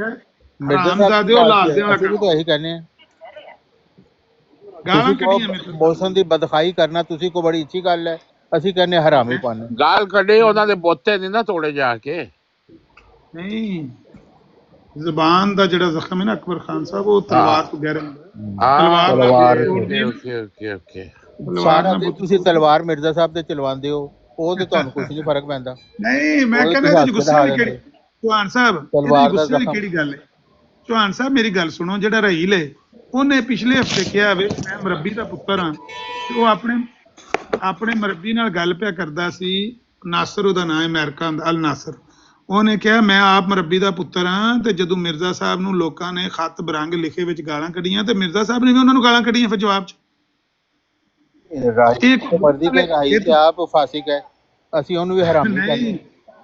ਆ ਹਰਾਮਜ਼ਾਦੇ ਹੋ ਲਾਜ਼ਦੇ ਹੋ, ਅਸੀਂ ਵੀ ਤਾਂ ਇਹੀ ਕਹਿੰਦੇ ਆ ਗਾਲਾਂ ਕੱਢੀਆਂ ਮੇਰੇ ਮੌਸਮ ਦੀ ਬਦਖਾਈ ਕਰਨਾ ਤੁਸੀਂ ਕੋ ਬੜੀ ਅੱਛੀ ਗੱਲ ਹੈ, ਅਸੀਂ ਕਹਿੰਦੇ ਹਰਾਮੀਪਨ। ਗਾਲ ਕੱਢੇ ਉਹਨਾਂ ਦੇ ਬੋਤੇ ਨਹੀਂ ਨਾ ਤੋੜੇ ਜਾ ਕੇ। ਨਹੀਂ ਜ਼ਬਾਨ ਦਾ ਜਿਹੜਾ ਜ਼ਖਮ ਹੈ ਨਾ ਅਕਬਰ ਖਾਨ ਸਾਹਿਬ ਉਹ ਤਲਵਾਰ ਤੋਂ ਗਹਿਰਾ ਹੁੰਦਾ। ਤਲਵਾਰ ਓਕੇ ਸਾਰਾ ਦਿਨ ਤੁਸੀਂ ਤਲਵਾਰ ਮਿਰਜ਼ਾ ਸਾਹਿਬ ਤੇ ਚਲਵਾਉਂਦੇ ਹੋ, ਉਹ ਤੇ ਤੁਹਾਨੂੰ ਕੁਝ ਨਹੀਂ ਫਰਕ ਪੈਂਦਾ। ਨਹੀਂ ਮੈਂ ਕਹਿੰਦਾ ਇਹਦੇ ਗੁੱਸੇ ਵਾਲੀ ਕਿਹੜੀ ਚੌਹਾਨ ਸਾਹਿਬ, ਇਹਦੀ ਗੁੱਸੇ ਵਾਲੀ ਕਿਹੜੀ ਗੱਲ ਹੈ। ਚੌਹਾਨ ਸਾਹਿਬ ਮੇਰੀ ਗੱਲ ਸੁਣੋ, ਜਿਹੜਾ ਰਹੀਲ ਹੈ ਉਹਨੇ ਪਿਛਲੇ ਹਫਤੇ ਕਿਹਾ ਵੇ ਮੈਂ ਮਰੱਬੀ ਦਾ ਪੁੱਤਰ ਹਾਂ, ਤੇ ਉਹ ਆਪਣੇ ਮਰੱਬੀ ਨਾਲ ਗੱਲ ਪਿਆ ਕਰਦਾ ਸੀ। ਨਾਸਰ ਉਹਦਾ ਨਾਂ ਹੈ, ਅਮਰੀਕਾ ਦਾ ਅਲ ਨਾਸਰ। ਉਹਨੇ ਕਿਹਾ ਮੈਂ ਆਪ ਮਰੱਬੀ ਦਾ ਪੁੱਤਰ ਹਾਂ, ਤੇ ਜਦੋਂ ਮਿਰਜ਼ਾ ਸਾਹਿਬ ਨੂੰ ਲੋਕਾਂ ਨੇ ਖੱਤ ਬਰੰਗ ਲਿਖੇ ਵਿੱਚ ਗਾਲਾਂ ਕੱਢੀਆਂ ਤੇ ਮਿਰਜ਼ਾ ਸਾਹਿਬ ਨੇ ਵੀ ਉਹਨਾਂ ਨੂੰ ਗਾਲਾਂ ਕੱਢੀਆਂ ਫਿਰ ਜਵਾਬ ਚ। ਆਪ ਫਾਸਿਕ ਹੈ, ਅਸੀਂ ਉਹਨੂੰ ਵੀ ਹਰਾਮੀ ਕਹਿੰਦੇ।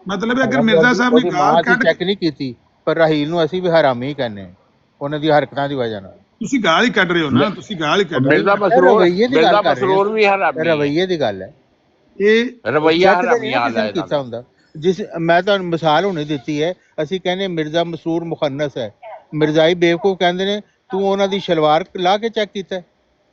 ਮਤਲਬ ਅਗਰ ਮਿਰਜ਼ਾ ਸਾਹਿਬ ਨੇ ਗਾਲ ਕੱਢ ਚੈੱਕ ਨਹੀਂ ਕੀਤੀ, ਪਰ ਰਾਹੀਲ ਨੂੰ ਅਸੀਂ ਵੀ ਹਰਾਮੀ ਕਹਿੰਦੇ ਉਹਨਾਂ ਦੀ ਹਰਕਤਾਂ ਦੀ ਵਜ੍ਹਾ ਨਾਲ। ਤੁਸੀਂ ਗਾਲ ਹੀ ਕੱਢ ਰਹੇ ਹੋ ਨਾ, ਤੁਸੀਂ ਗਾਲ ਹੀ ਕੱਢ ਰਹੇ ਹੋ। ਰਵੱਈਏ ਦੀ ਗੱਲ ਕਰ ਰਹੇ ਹੋ, ਰਵੱਈਏ ਦੀ ਗੱਲ ਹੈ, ਇਹ ਰਵੱਈਆ ਹਰਾਮੀ ਹਾਲ ਕੀਤਾ ਹੁੰਦਾ। ਜਿਸ ਮੈਂ ਤੁਹਾਨੂੰ ਮਿਸਾਲ ਹੁਣੇ ਦਿੱਤੀ ਹੈ, ਅਸੀਂ ਕਹਿੰਦੇ ਮਿਰਜ਼ਾ ਮਸਰੂਰ ਮੁਖੰਨਸ ਹੈ, ਮਿਰਜ਼ਾਈ ਬੇਵਕੂਫ ਕਹਿੰਦੇ ਨੇ ਤੂੰ ਉਹਨਾਂ ਦੀ ਸ਼ਲਵਾਰ ਲਾ ਕੇ ਚੈੱਕ ਕੀਤਾ।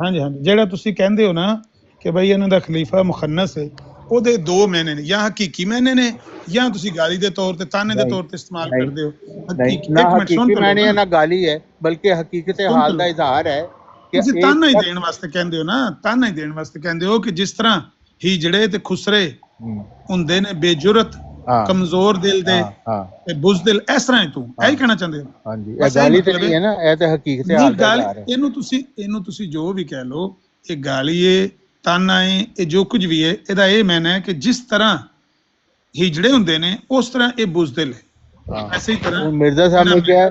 ਹਾਂਜੀ ਹਾਂਜੀ, ਜਿਹੜਾ ਤੁਸੀਂ ਕਹਿੰਦੇ ਹੋ ਨਾ ਕਿ ਬਈ ਇਹਨਾਂ ਦਾ ਖਲੀਫਾ ਮੁਖੰਨਸ ਹੈ, ਉਹਦੇ ਦੋ ਮੈਨੇ ਨੇ, ਜਾਂ ਹਕੀਕੀ ਮੈਨੇ ਨੇ ਜਾਂ ਤੁਸੀਂ ਗਾਲੀ ਦੇ ਤੌਰ ਤੇ ਤਾਨੇ ਦੇ ਤੌਰ ਤੇ ਇਸਤੇਮਾਲ ਕਰਦੇ ਹੋ। ਹਕੀਕੀ ਮੈਨੇ ਨਾ ਗਾਲੀ ਹੈ ਬਲਕਿ ਹਕੀਕਤ ਹਾਲ ਦਾ ਇਜ਼ਹਾਰ ਹੈ ਕਿ ਤੁਸੀਂ ਤਾਨਾ ਹੀ ਦੇਣ ਵਾਸਤੇ ਕਹਿੰਦੇ ਹੋ ਨਾ, ਤਾਨਾ ਹੀ ਦੇਣ ਵਾਸਤੇ ਕਹਿੰਦੇ ਹੋ ਕਿ ਜਿਸ ਤਰ੍ਹਾਂ ਹੀਜੜੇ ਤੇ ਖੁਸਰੇ ਹੁੰਦੇ ਨੇ ਬੇਜੁਰਤ ਕਮਜ਼ੋਰ ਦਿਲ ਦੇ ਤੇ ਬੁਜ਼ਦਿਲ, ਇਸ ਤਰ੍ਹਾਂ ਹੀ ਤੂੰ ਇਹੀ ਕਹਿਣਾ ਚਾਹੁੰਦੇ ਹੋ। ਹਾਂਜੀ, ਇਹ ਗਾਲੀ ਤੇ ਨਹੀਂ ਹੈ ਨਾ, ਇਹ ਤਾਂ ਹਕੀਕਤ ਹਾਲ ਦਾ ਇਜ਼ਹਾਰ ਹੈ। ਇਹਨੂੰ ਤੁਸੀਂ ਜੋ ਵੀ ਕਹਿ ਲਓ, ਇਹ ਗਾਲੀ ਏ, ਤਾਨਾ ਏ, ਇਹ ਜੋ ਕੁਝ ਵੀ ਹੈ, ਇਹਦਾ ਇਹ ਮੈਨਾ ਹੈ ਕਿ ਜਿਸ ਤਰ੍ਹਾਂ ਹੀਜੜੇ ਹੁੰਦੇ ਨੇ ਉਸ ਤਰ੍ਹਾਂ ਇਹ ਬੁਜ਼ਦਿਲ ਹੈ। ਐਸੇ ਹੀ ਤਰ੍ਹਾਂ ਮਿਰਜ਼ਾ ਸਾਹਿਬ ਨੇ ਕਿਹਾ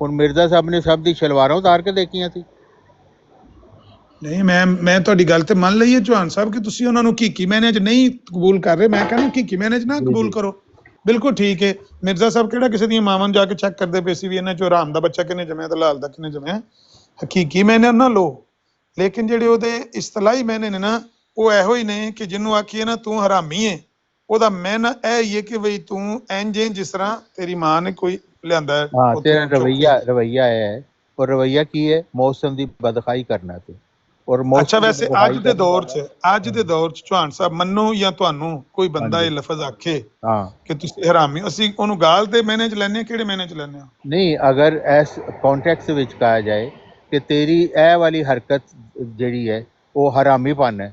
ਹੁਣ ਮਿਰਜ਼ਾ ਸਾਹਿਬ ਨੇ ਸਭ ਦੀ ਸ਼ਲਵਾਰਾਂ ਉਤਾਰ ਕੇ ਦੇਖੀਆਂ ਸੀ। ਨਹੀਂ ਮੈਂ ਤੁਹਾਡੀ ਗੱਲ ਤੇ ਮੰਨ ਲਈ ਹੈ ਚੌਹਾਨ ਸਾਹਿਬ ਕਿ ਤੁਸੀਂ ਉਹਨਾਂ ਨੂੰ ਹਕੀਕੀ ਮੈਨੇ ਚ ਨਹੀਂ ਕਬੂਲ ਕਰ ਰਹੇ। ਮੈਂ ਕਹਿੰਦਾ ਹਕੀਕੀ ਮੈਨੇ ਚ ਨਾ ਕਬੂਲ ਕਰੋ, ਬਿਲਕੁਲ ਠੀਕ ਹੈ। ਮਿਰਜ਼ਾ ਸਾਹਿਬ ਕਿਹੜਾ ਕਿਸੇ ਦੀਆਂ ਮਾਵਾਂ ਨੂੰ ਜਾ ਕੇ ਚੈੱਕ ਕਰਦੇ ਪਏ ਸੀ ਵੀ ਇਹਨਾਂ ਚੋਂ ਹਰਾਮ ਦਾ ਬੱਚਾ ਕਿਹਨੇ ਜੰਮਿਆ ਤੇ ਲਾਲ ਦਾ ਕਿਹਨੇ ਜੰਮਿਆ। ਹਕੀਕੀ ਮੈਨੇ ਨਾ ਲੋ, ਲੇਕਿਨ ਜਿਹੜੇ ਉਹਦੇ ਇਸਤਲਾਹੀ ਮੈਨੇ ਨੇ ਨਾ ਉਹ ਇਹੋ ਹੀ ਨੇ ਕਿ ਜਿਹਨੂੰ ਆਖੀਏ ਨਾ ਤੂੰ ਹਰਾਮੀ ਹੈ, ਉਹਦਾ ਮੈਨਾ ਇਹ ਹੀ ਹੈ ਕਿ ਬਈ ਤੂੰ ਇੰਜ ਜਿਸ ਤਰ੍ਹਾਂ ਤੇਰੀ ਮਾਂ ਨੇ ਕੋਈ ਲਿਆਂਦਾ ਹੈ। ਹਾਂ, ਤੇਰਾ ਰਵਈਆ ਹੈ, ਔਰ ਰਵਈਆ ਕੀ ਹੈ? ਮੌਸਮ ਦੀ ਬਦਖਾਈ ਕਰਨਾ ਤੇ। ਅੱਛਾ, ਵੈਸੇ ਅੱਜ ਦੇ ਦੌਰ ਚ ਚੌਹਾਨ ਸਾਹਿਬ ਮੰਨੋ ਜਾਂ ਤੁਹਾਨੂੰ ਕੋਈ ਬੰਦਾ ਇਹ ਲਫ਼ਜ਼ ਆਖੇ ਕਿ ਤੁਸੀਂ ਹਰਾਮੀ, ਅਸੀਂ ਉਹਨੂੰ ਗਾਲ ਦੇ ਮੈਨੇ ਚ ਲੈਣੇ, ਕਿਹੜੇ ਮੈਨੇ ਚ ਲੈਣੇ? ਨਹੀਂ, ਅਗਰ ਇਸ ਕੰਟੈਕਸਟ ਵਿੱਚ ਕਹਾ ਜਾਏ ਕਿ ਤੇਰੀ ਇਹ ਵਾਲੀ ਹਰਕਤ ਜਿਹੜੀ ਹੈ ਉਹ ਹਰਾਮੀਪਨ ਹੈ,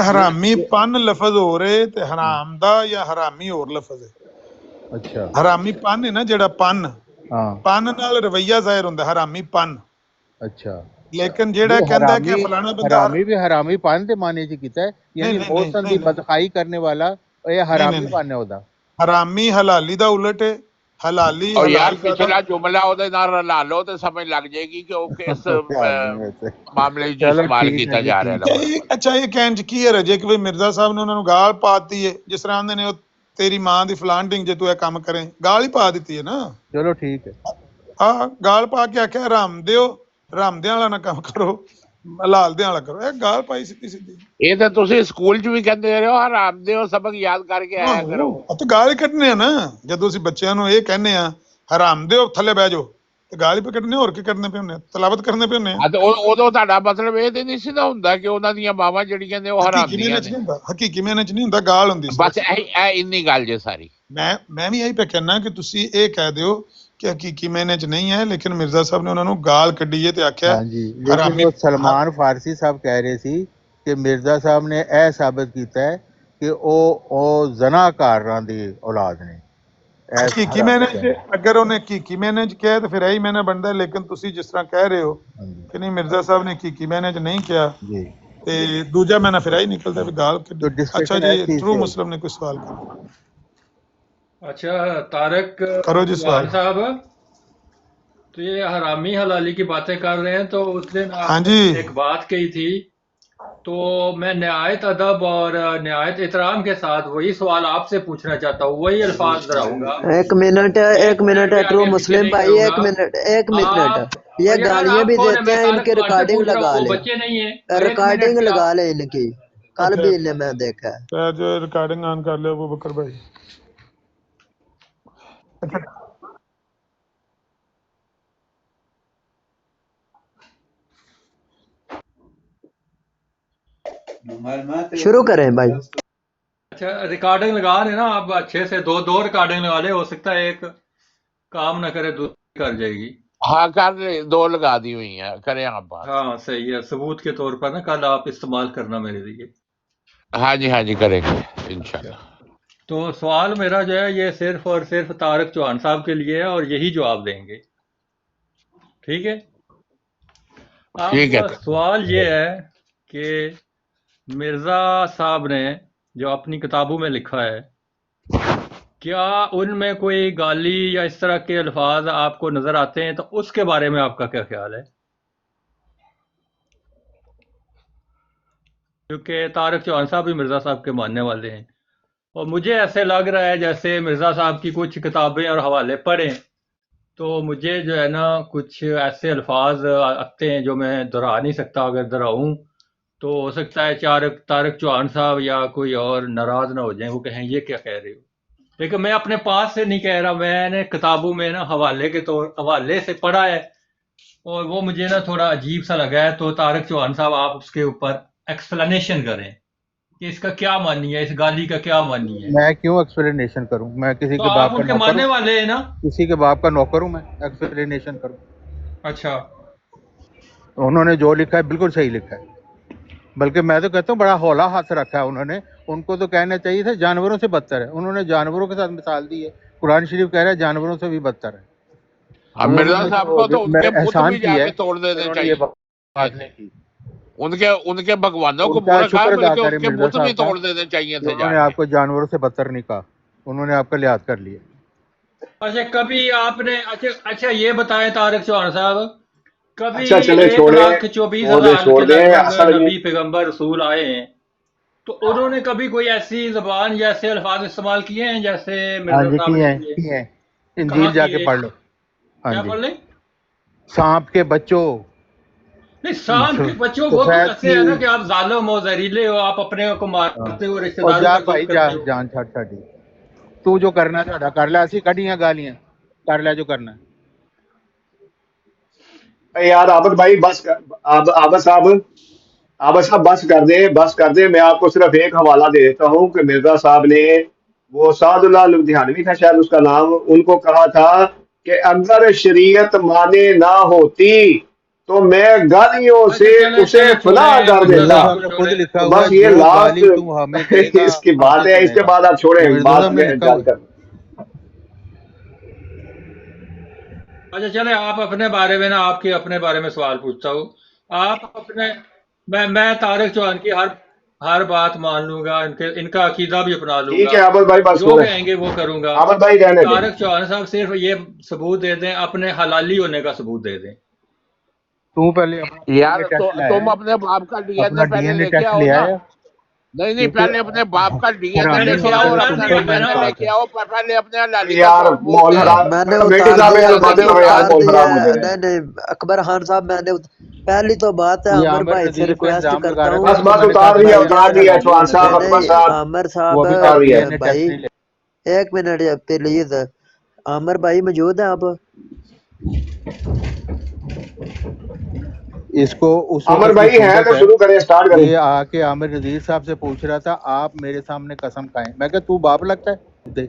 ਹਰਾਮੀਪਨ ਲਫ਼ਜ਼ ਹੋ ਰਹੇ ਤੇ ਹਰਾਮ ਦਾ ਜਾਂ ਹਰਾਮੀ ਹੋਰ ਲਫ਼ਜ਼ ਹੈ। ਅੱਛਾ, ਹਰਾਮੀਪਨ ਹੈ ਨਾ ਜਿਹੜਾ ਪਨ, ਪਨ ਨਾਲ ਰਵਈਆ ਜ਼ਾਹਿਰ ਹੁੰਦਾ, ਹਰਾਮੀਪਨ। ਅੱਛਾ, ਲੇਕਿਨ ਜਿਹੜਾ ਕਹਿੰਦਾ ਕਿ ਫਲਾਣਾ ਬੰਦਾ ਹਰਾਮੀ ਵੀ ਹਰਾਮੀਪਨ ਦੇ ਮਾਨੇ ਚ ਕੀਤਾ ਹੈ, ਯਾਨੀ ਮੌਸਮ ਦੀ ਬਦਖਾਈ ਕਰਨੇ ਵਾਲਾ ਇਹ ਹਰਾਮੀਪਨ ਹੈ ਉਹਦਾ। ਹਰਾਮੀ ਹਲਾਲੀ ਦਾ ਉਲਟ ਹੈ, ਹਲਾਲੀ ਔਰ ਯਾਰ ਪਿਛਲਾ ਜੁਮਲਾ ਉਹਦੇ ਨਾਲ ਰਲਾ ਲਓ ਤੇ ਸਮਝ ਲੱਗ ਜਾਏਗੀ ਕਿ ਉਹ ਕਿਸ ਮਾਮਲੇ 'ਚ ਇਸਤੇਮਾਲ ਕੀਤਾ ਜਾ ਰਿਹਾ ਹੈ। ਅੱਛਾ, ਇਹ ਕਹਿਣ 'ਚ ਕੀ ਹੈ ਰਜੇ ਕਿ ਵੀ ਮਿਰਜ਼ਾ ਸਾਹਿਬ ਨੇ ਉਹਨਾਂ ਨੂੰ ਗਾਲ ਪਾ ਦਿੱਤੀ ਹੈ, ਜਿਸ ਤਰ੍ਹਾਂ ਆਂਦੇ ਨੇ ਉਹ ਤੇਰੀ ਮਾਂ ਦੀ ਫਲਾਂਟਿੰਗ ਜੇ ਤੂੰ ਇਹ ਕੰਮ ਕਰੇ, ਗਾਲ ਹੀ ਪਾ ਦਿੱਤੀ ਹੈ ਨਾ। ਚਲੋ ਠੀਕ ਹੈ, ਹਾਂ, ਗਾਲ ਪਾ ਕੇ ਆਖਿਆ ਹਰਾਮਦਿਆਂ ਵਾਲਾ ਨਾ ਕੰਮ ਕਰੋ, ਹਲਾਲਦਿਆਂ ਵਾਲਾ ਕਰੋ, ਇਹ ਗਾਲ ਪਾਈ ਸਿੱਧੀ ਸਿੱਧੀ। ਇਹ ਤਾਂ ਤੁਸੀਂ ਸਕੂਲ 'ਚ ਵੀ ਕਹਿੰਦੇ ਰਹੇ ਹੋ ਹਰਾਮਦੇ ਹੋ, ਸਬਕ ਯਾਦ ਕਰਕੇ ਆਇਆ ਕਰੋ। ਤੇ ਗਾਲ ਹੀ ਕੱਢਨੇ ਆ ਨਾ, ਜਦੋਂ ਅਸੀਂ ਬੱਚਿਆਂ ਨੂੰ ਇਹ ਕਹਿੰਦੇ ਆ ਹਰਾਮਦੇ ਹੋ ਥੱਲੇ ਬਹਿ ਜਾਓ, ਤੇ ਗਾਲ ਹੀ ਕੱਢਨੇ, ਹੋਰ ਕੀ ਕਰਨੇ ਪਏ ਹੁੰਦੇ, ਤਲਾਵਤ ਕਰਨੇ ਪਏ ਹੁੰਦੇ ਆ। ਉਦੋਂ ਤੁਹਾਡਾ ਮਤਲਬ ਇਹ ਤੇ ਨਹੀਂ ਸੀ ਨਾ ਹੁੰਦਾ ਕਿ ਉਹਨਾਂ ਦੀਆਂ ਮਾਵਾਂ ਜਿਹੜੀਆਂ ਨੇ ਉਹ ਹਰਾਮਦੀਆਂ ਨੇ। ਹਕੀਕੀ ਮੈਨੇ ਚ ਨਹੀਂ ਹੁੰਦਾ, ਗਾਲ ਹੁੰਦੀ ਸੀ ਬਸ। ਇਹ ਇੰਨੀ ਗੱਲ ਜੇ ਸਾਰੀ। ਮੈਂ ਵੀ ਇਹੀ ਕਹਿਣਾ ਕਿ ਤੁਸੀਂ ਇਹ ਕਹਿ ਦਿਓ ਕਿ ਹਕੀਕੀ ਮੈਨੇ ਚ ਨਹੀਂ ਹੈ, ਲੇਕਿਨ ਮਿਰਜ਼ਾ ਸਾਹਿਬ ਨੇ ਉਹਨਾਂ ਨੂੰ ਗਾਲ ਕੱਢੀ ਹੈ ਤੇ ਆਖਿਆ ਹਰਾਮੀ। ਸਲਮਾਨ ਫਾਰਸੀ ਸਾਹਿਬ ਕਹਿ ਰਹੇ ਸੀ کہ مرزا صاحب نے اے ثابت کیتا ہے کہ او زناکاراں دی اولاد نے اے حقیقی ثابت مینج ہے۔ اگر انہیں حقیقی مینج کیا ہے تو پھر یہی میں نے بنتا ہے، لیکن تسی جس طرح کہہ رہے ہو ہاں جی کہ نہیں مرزا صاحب نے حقیقی مینج نہیں کیا جی تے دوجا میں پھر یہی نکلتا بھی گال تو کڈی۔ اچھا ڈسکشن جی، اس چیز ٹرو سے مسلم نے کوئی سوال کرنا؟ اچھا طارق کرو جی چوہان سوال۔ صاحب، تو یہ حرامی حلالی کی باتیں کر رہے ہیں، تو اس دن ہاں آپ نے جی، ایک بات کہی تھی، تو میں نہایت ادب اور نہایت احترام کے ساتھ وہی سوال آپ سے پوچھنا چاہتا ہوں، وہی الفاظ دہراؤں گا، ایک منٹ ایک منٹ بھی ٹرو آگے پیچھے مسلم نہیں بھائی، کروں ایک گا۔ منٹ ایک منٹ یہ یار گالیاں آپ بھی کون ہے؟ دیتے میں ہیں، ان طارق کی چوہان سے ریکارڈنگ پوچھ رہا ہوں، لگا وہ لیں، بچے نہیں ہیں، ایک منٹ ریکارڈنگ بھی لگا آپ لیں ان کی، کل اچھا بھی انہیں میں دیکھا ہے۔ کیا جو ریکارڈنگ آن کر لے وہ بکر بھائی۔ شروع کریں بھائی۔ اچھا ریکارڈنگ لگا لیں نا آپ اچھے سے، دو ریکارڈنگ لگا لیں، ہو سکتا ہے ایک کام نہ کرے دوسری کر جائے گی۔ ہاں کر لیں، 2 لگا دی ہوئی ہیں، کریں آپ بات۔ ہاں صحیح ہے، ثبوت کے طور پر نا کل آپ استعمال کرنا میرے لیے۔ ہاں جی کریں گے اچھا انشاءاللہ۔ تو سوال میرا جو ہے یہ صرف اور صرف طارق چوہان صاحب کے لیے ہے، اور یہی جواب دیں گے، ٹھیک ہے؟ اب ٹھیک ہے۔ سوال یہ ہے کہ مرزا صاحب نے جو اپنی کتابوں میں لکھا ہے، کیا ان میں کوئی گالی یا اس طرح کے الفاظ آپ کو نظر آتے ہیں؟ تو اس کے بارے میں آپ کا کیا خیال ہے؟ کیونکہ طارق چوہان صاحب بھی مرزا صاحب کے ماننے والے ہیں، اور مجھے ایسے لگ رہا ہے جیسے مرزا صاحب کی کچھ کتابیں اور حوالے پڑھیں تو مجھے جو ہے نا کچھ ایسے الفاظ آتے ہیں جو میں دہرا نہیں سکتا، اگر دہراؤں تو ہو سکتا ہے طارق چوہان صاحب یا کوئی اور ناراض نہ ہو جائیں، وہ کہیں یہ کیا کہہ رہے ہو، لیکن میں اپنے پاس سے نہیں کہہ رہا، میں نے کتابوں میں نا حوالے سے پڑھا ہے، اور وہ مجھے نا تھوڑا عجیب سا لگا ہے، تو طارق چوہان صاحب آپ اس کے اوپر ایکسپلینیشن کریں کہ اس کا کیا معنی ہے، اس گالی کا کیا معنی ہے۔ میں کیوں ایکسپلینیشن کروں؟ میں کسی تو کے آپ باپ کا ان کے نوکر ماننے ہوں؟ والے ہیں نا؟ کسی کے باپ کا نوکر ہوں میں ایکسپلینیشن کروں؟ اچھا انہوں نے جو لکھا ہے بالکل صحیح لکھا ہے، بلکہ میں تو کہتا ہوں بڑا ہولا ہاتھ رکھا ہے انہوں نے۔ ان کو تو کہنا چاہیے تھا جانوروں سے بدتر ہے، انہوں نے جانوروں کے ساتھ مثال دی ہے، قرآن شریف کہہ رہا ہے جانوروں سے بھی بدتر ہے۔ اب انہوں مرزا نے صاحب کو تو ان کے بت احسان بھی کی جا ہے، کے توڑ دینے انہوں نے یہ چاہیے بات نہیں کی۔ ان کے بھگوانوں کو ان کا برا کہا، شکر ادا بلکہ کریں ان کے مرزا بت بھی صاحب کا توڑ دینے چاہیے کہ تھے انہوں جا نے کے۔ آپ کو جانوروں سے بدتر نہیں کہا، انہوں نے آپ کا لحاظ کر لیا۔ اچھا کبھی آپ نے اچھا یہ بتائیں طارق چوہان صاحب، کبھی اچھا چلے چھوڑیں، 1,24,000 چھوڑ کے دیں لگ بھگ اصل یہ نبی پیغمبر رسول آئے ہیں، تو انہوں نے کبھی کوئی ایسی زبان یا ایسے الفاظ استعمال کیے ہیں جیسے ہاں مرزا جی صاحب کی نے ہیں کیے؟ کی ہیں، کہاں انجیل جا کے کیے؟ پڑھ لو۔ ہاں کیا جی، پڑھ لیں؟ سانپ کے بچوں، نہیں سانپ کے بچوں وہ تو سفید ایسے کی، ہے نا کہ آپ ظالم ہو، زہریلے ہو، آپ اپنے کو ہاں۔ مارتے ہو، رشتہ اور داروں جا پر ظلم بھائی جا، کرتے ہو۔ جان چھٹ ساڈی، تو جو کرنا تھا کر لیا، اسی کڈیاں گالیاں کر لیا جو کرنا ہے۔ یار عابد بھائی بس عابد صاحب بس کر دیں، میں آپ کو صرف ایک حوالہ دے دیتا ہوں کہ مرزا صاحب نے، وہ سعد اللہ لدھیانوی تھا شاید اس کا نام، ان کو کہا تھا کہ اگر شریعت مانے نہ ہوتی تو میں گالیوں سے اچھا اسے چلے فنا چھوڑیں کر مرزا مرزا دیتا۔ صاحب صاحب کو نے خود چھوڑیں۔ لکھا تو ہوا ہے بس یہ جو لاسٹ گالی تم ہمیں دے گا اس کی ہم بات سے ہے، اس سنے کے گا، بعد آپ چھوڑیں مرزا بات صاحب نے لکھا ہوا جان ہے۔ کر۔ اچھا چلے آپ اپنے بارے میں نا، آپ کے اپنے بارے میں سوال پوچھتا ہوں، آپ اپنے، میں طارق چوہان کی ہر بات مان لوں گا، ان کا عقیدہ بھی اپنا لوں ٹھیک گا، ہے عابد بھائی بس جو چھوڑیں، کہیں گے وہ کروں گا۔ عابد بھائی رہنے دیں۔ طارق چوہان صاحب صرف یہ ثبوت دے دیں، اپنے حلالی ہونے کا ثبوت دے دیں۔ تو پہلے اپنا ڈی این یار اے ٹیسٹ لایا تم ہے، اپنے باپ کا ڈی این اپنا اے ڈی پہلے این اے لے کے ٹیسٹ آؤ لے نا۔ آیا، نہیں پہلے کیونکہ اپنے باپ کا ڈی این اے میں نے حرامی لے ہو کے سوال آؤ، تو اور کر تم اپنا دیا پر ہے ڈی این نا۔ اے لے منسوخ کے ہے۔ آؤ، پہلے اپنے حلالی کا یار ثبوت مول دے دو۔ حرام، میں نے کمیٹی اتار صاحب دیا ایسے ہے باتیں نہیں، کرو یار، اتار مول دیا حرام ہو ہے، جائے گا۔ نہیں اکبر خان صاحب میں نے پہلی تو بات ہے، یہ عامر عامر بھائی سے نذیر پہ ریکویسٹ الزام لگا کرتا رہا تھا ہوں، بس کہ بات تمہارے ساتھ بھائی اتار دیا حلالی چوہان ہونا صاحب، چاہیے، اکبر نہیں صاحب عامر وہ صاحب، ابھی اتار تک ڈی دیا۔ این اے ٹیسٹ بھائی نہیں لے۔ ایک منٹ پلیز، عامر بھائی موجود ہیں آپ؟ اس کو اس عامر وقت کی بھائی ہیں صورت تو ہے، شروع کریں، سٹارٹ کریں۔ یہ آ کے عامر نذیر صاحب سے پوچھ رہا تھا آپ میرے سامنے قسم کھائیں، میں کہ تو باپ لگتا ہے؟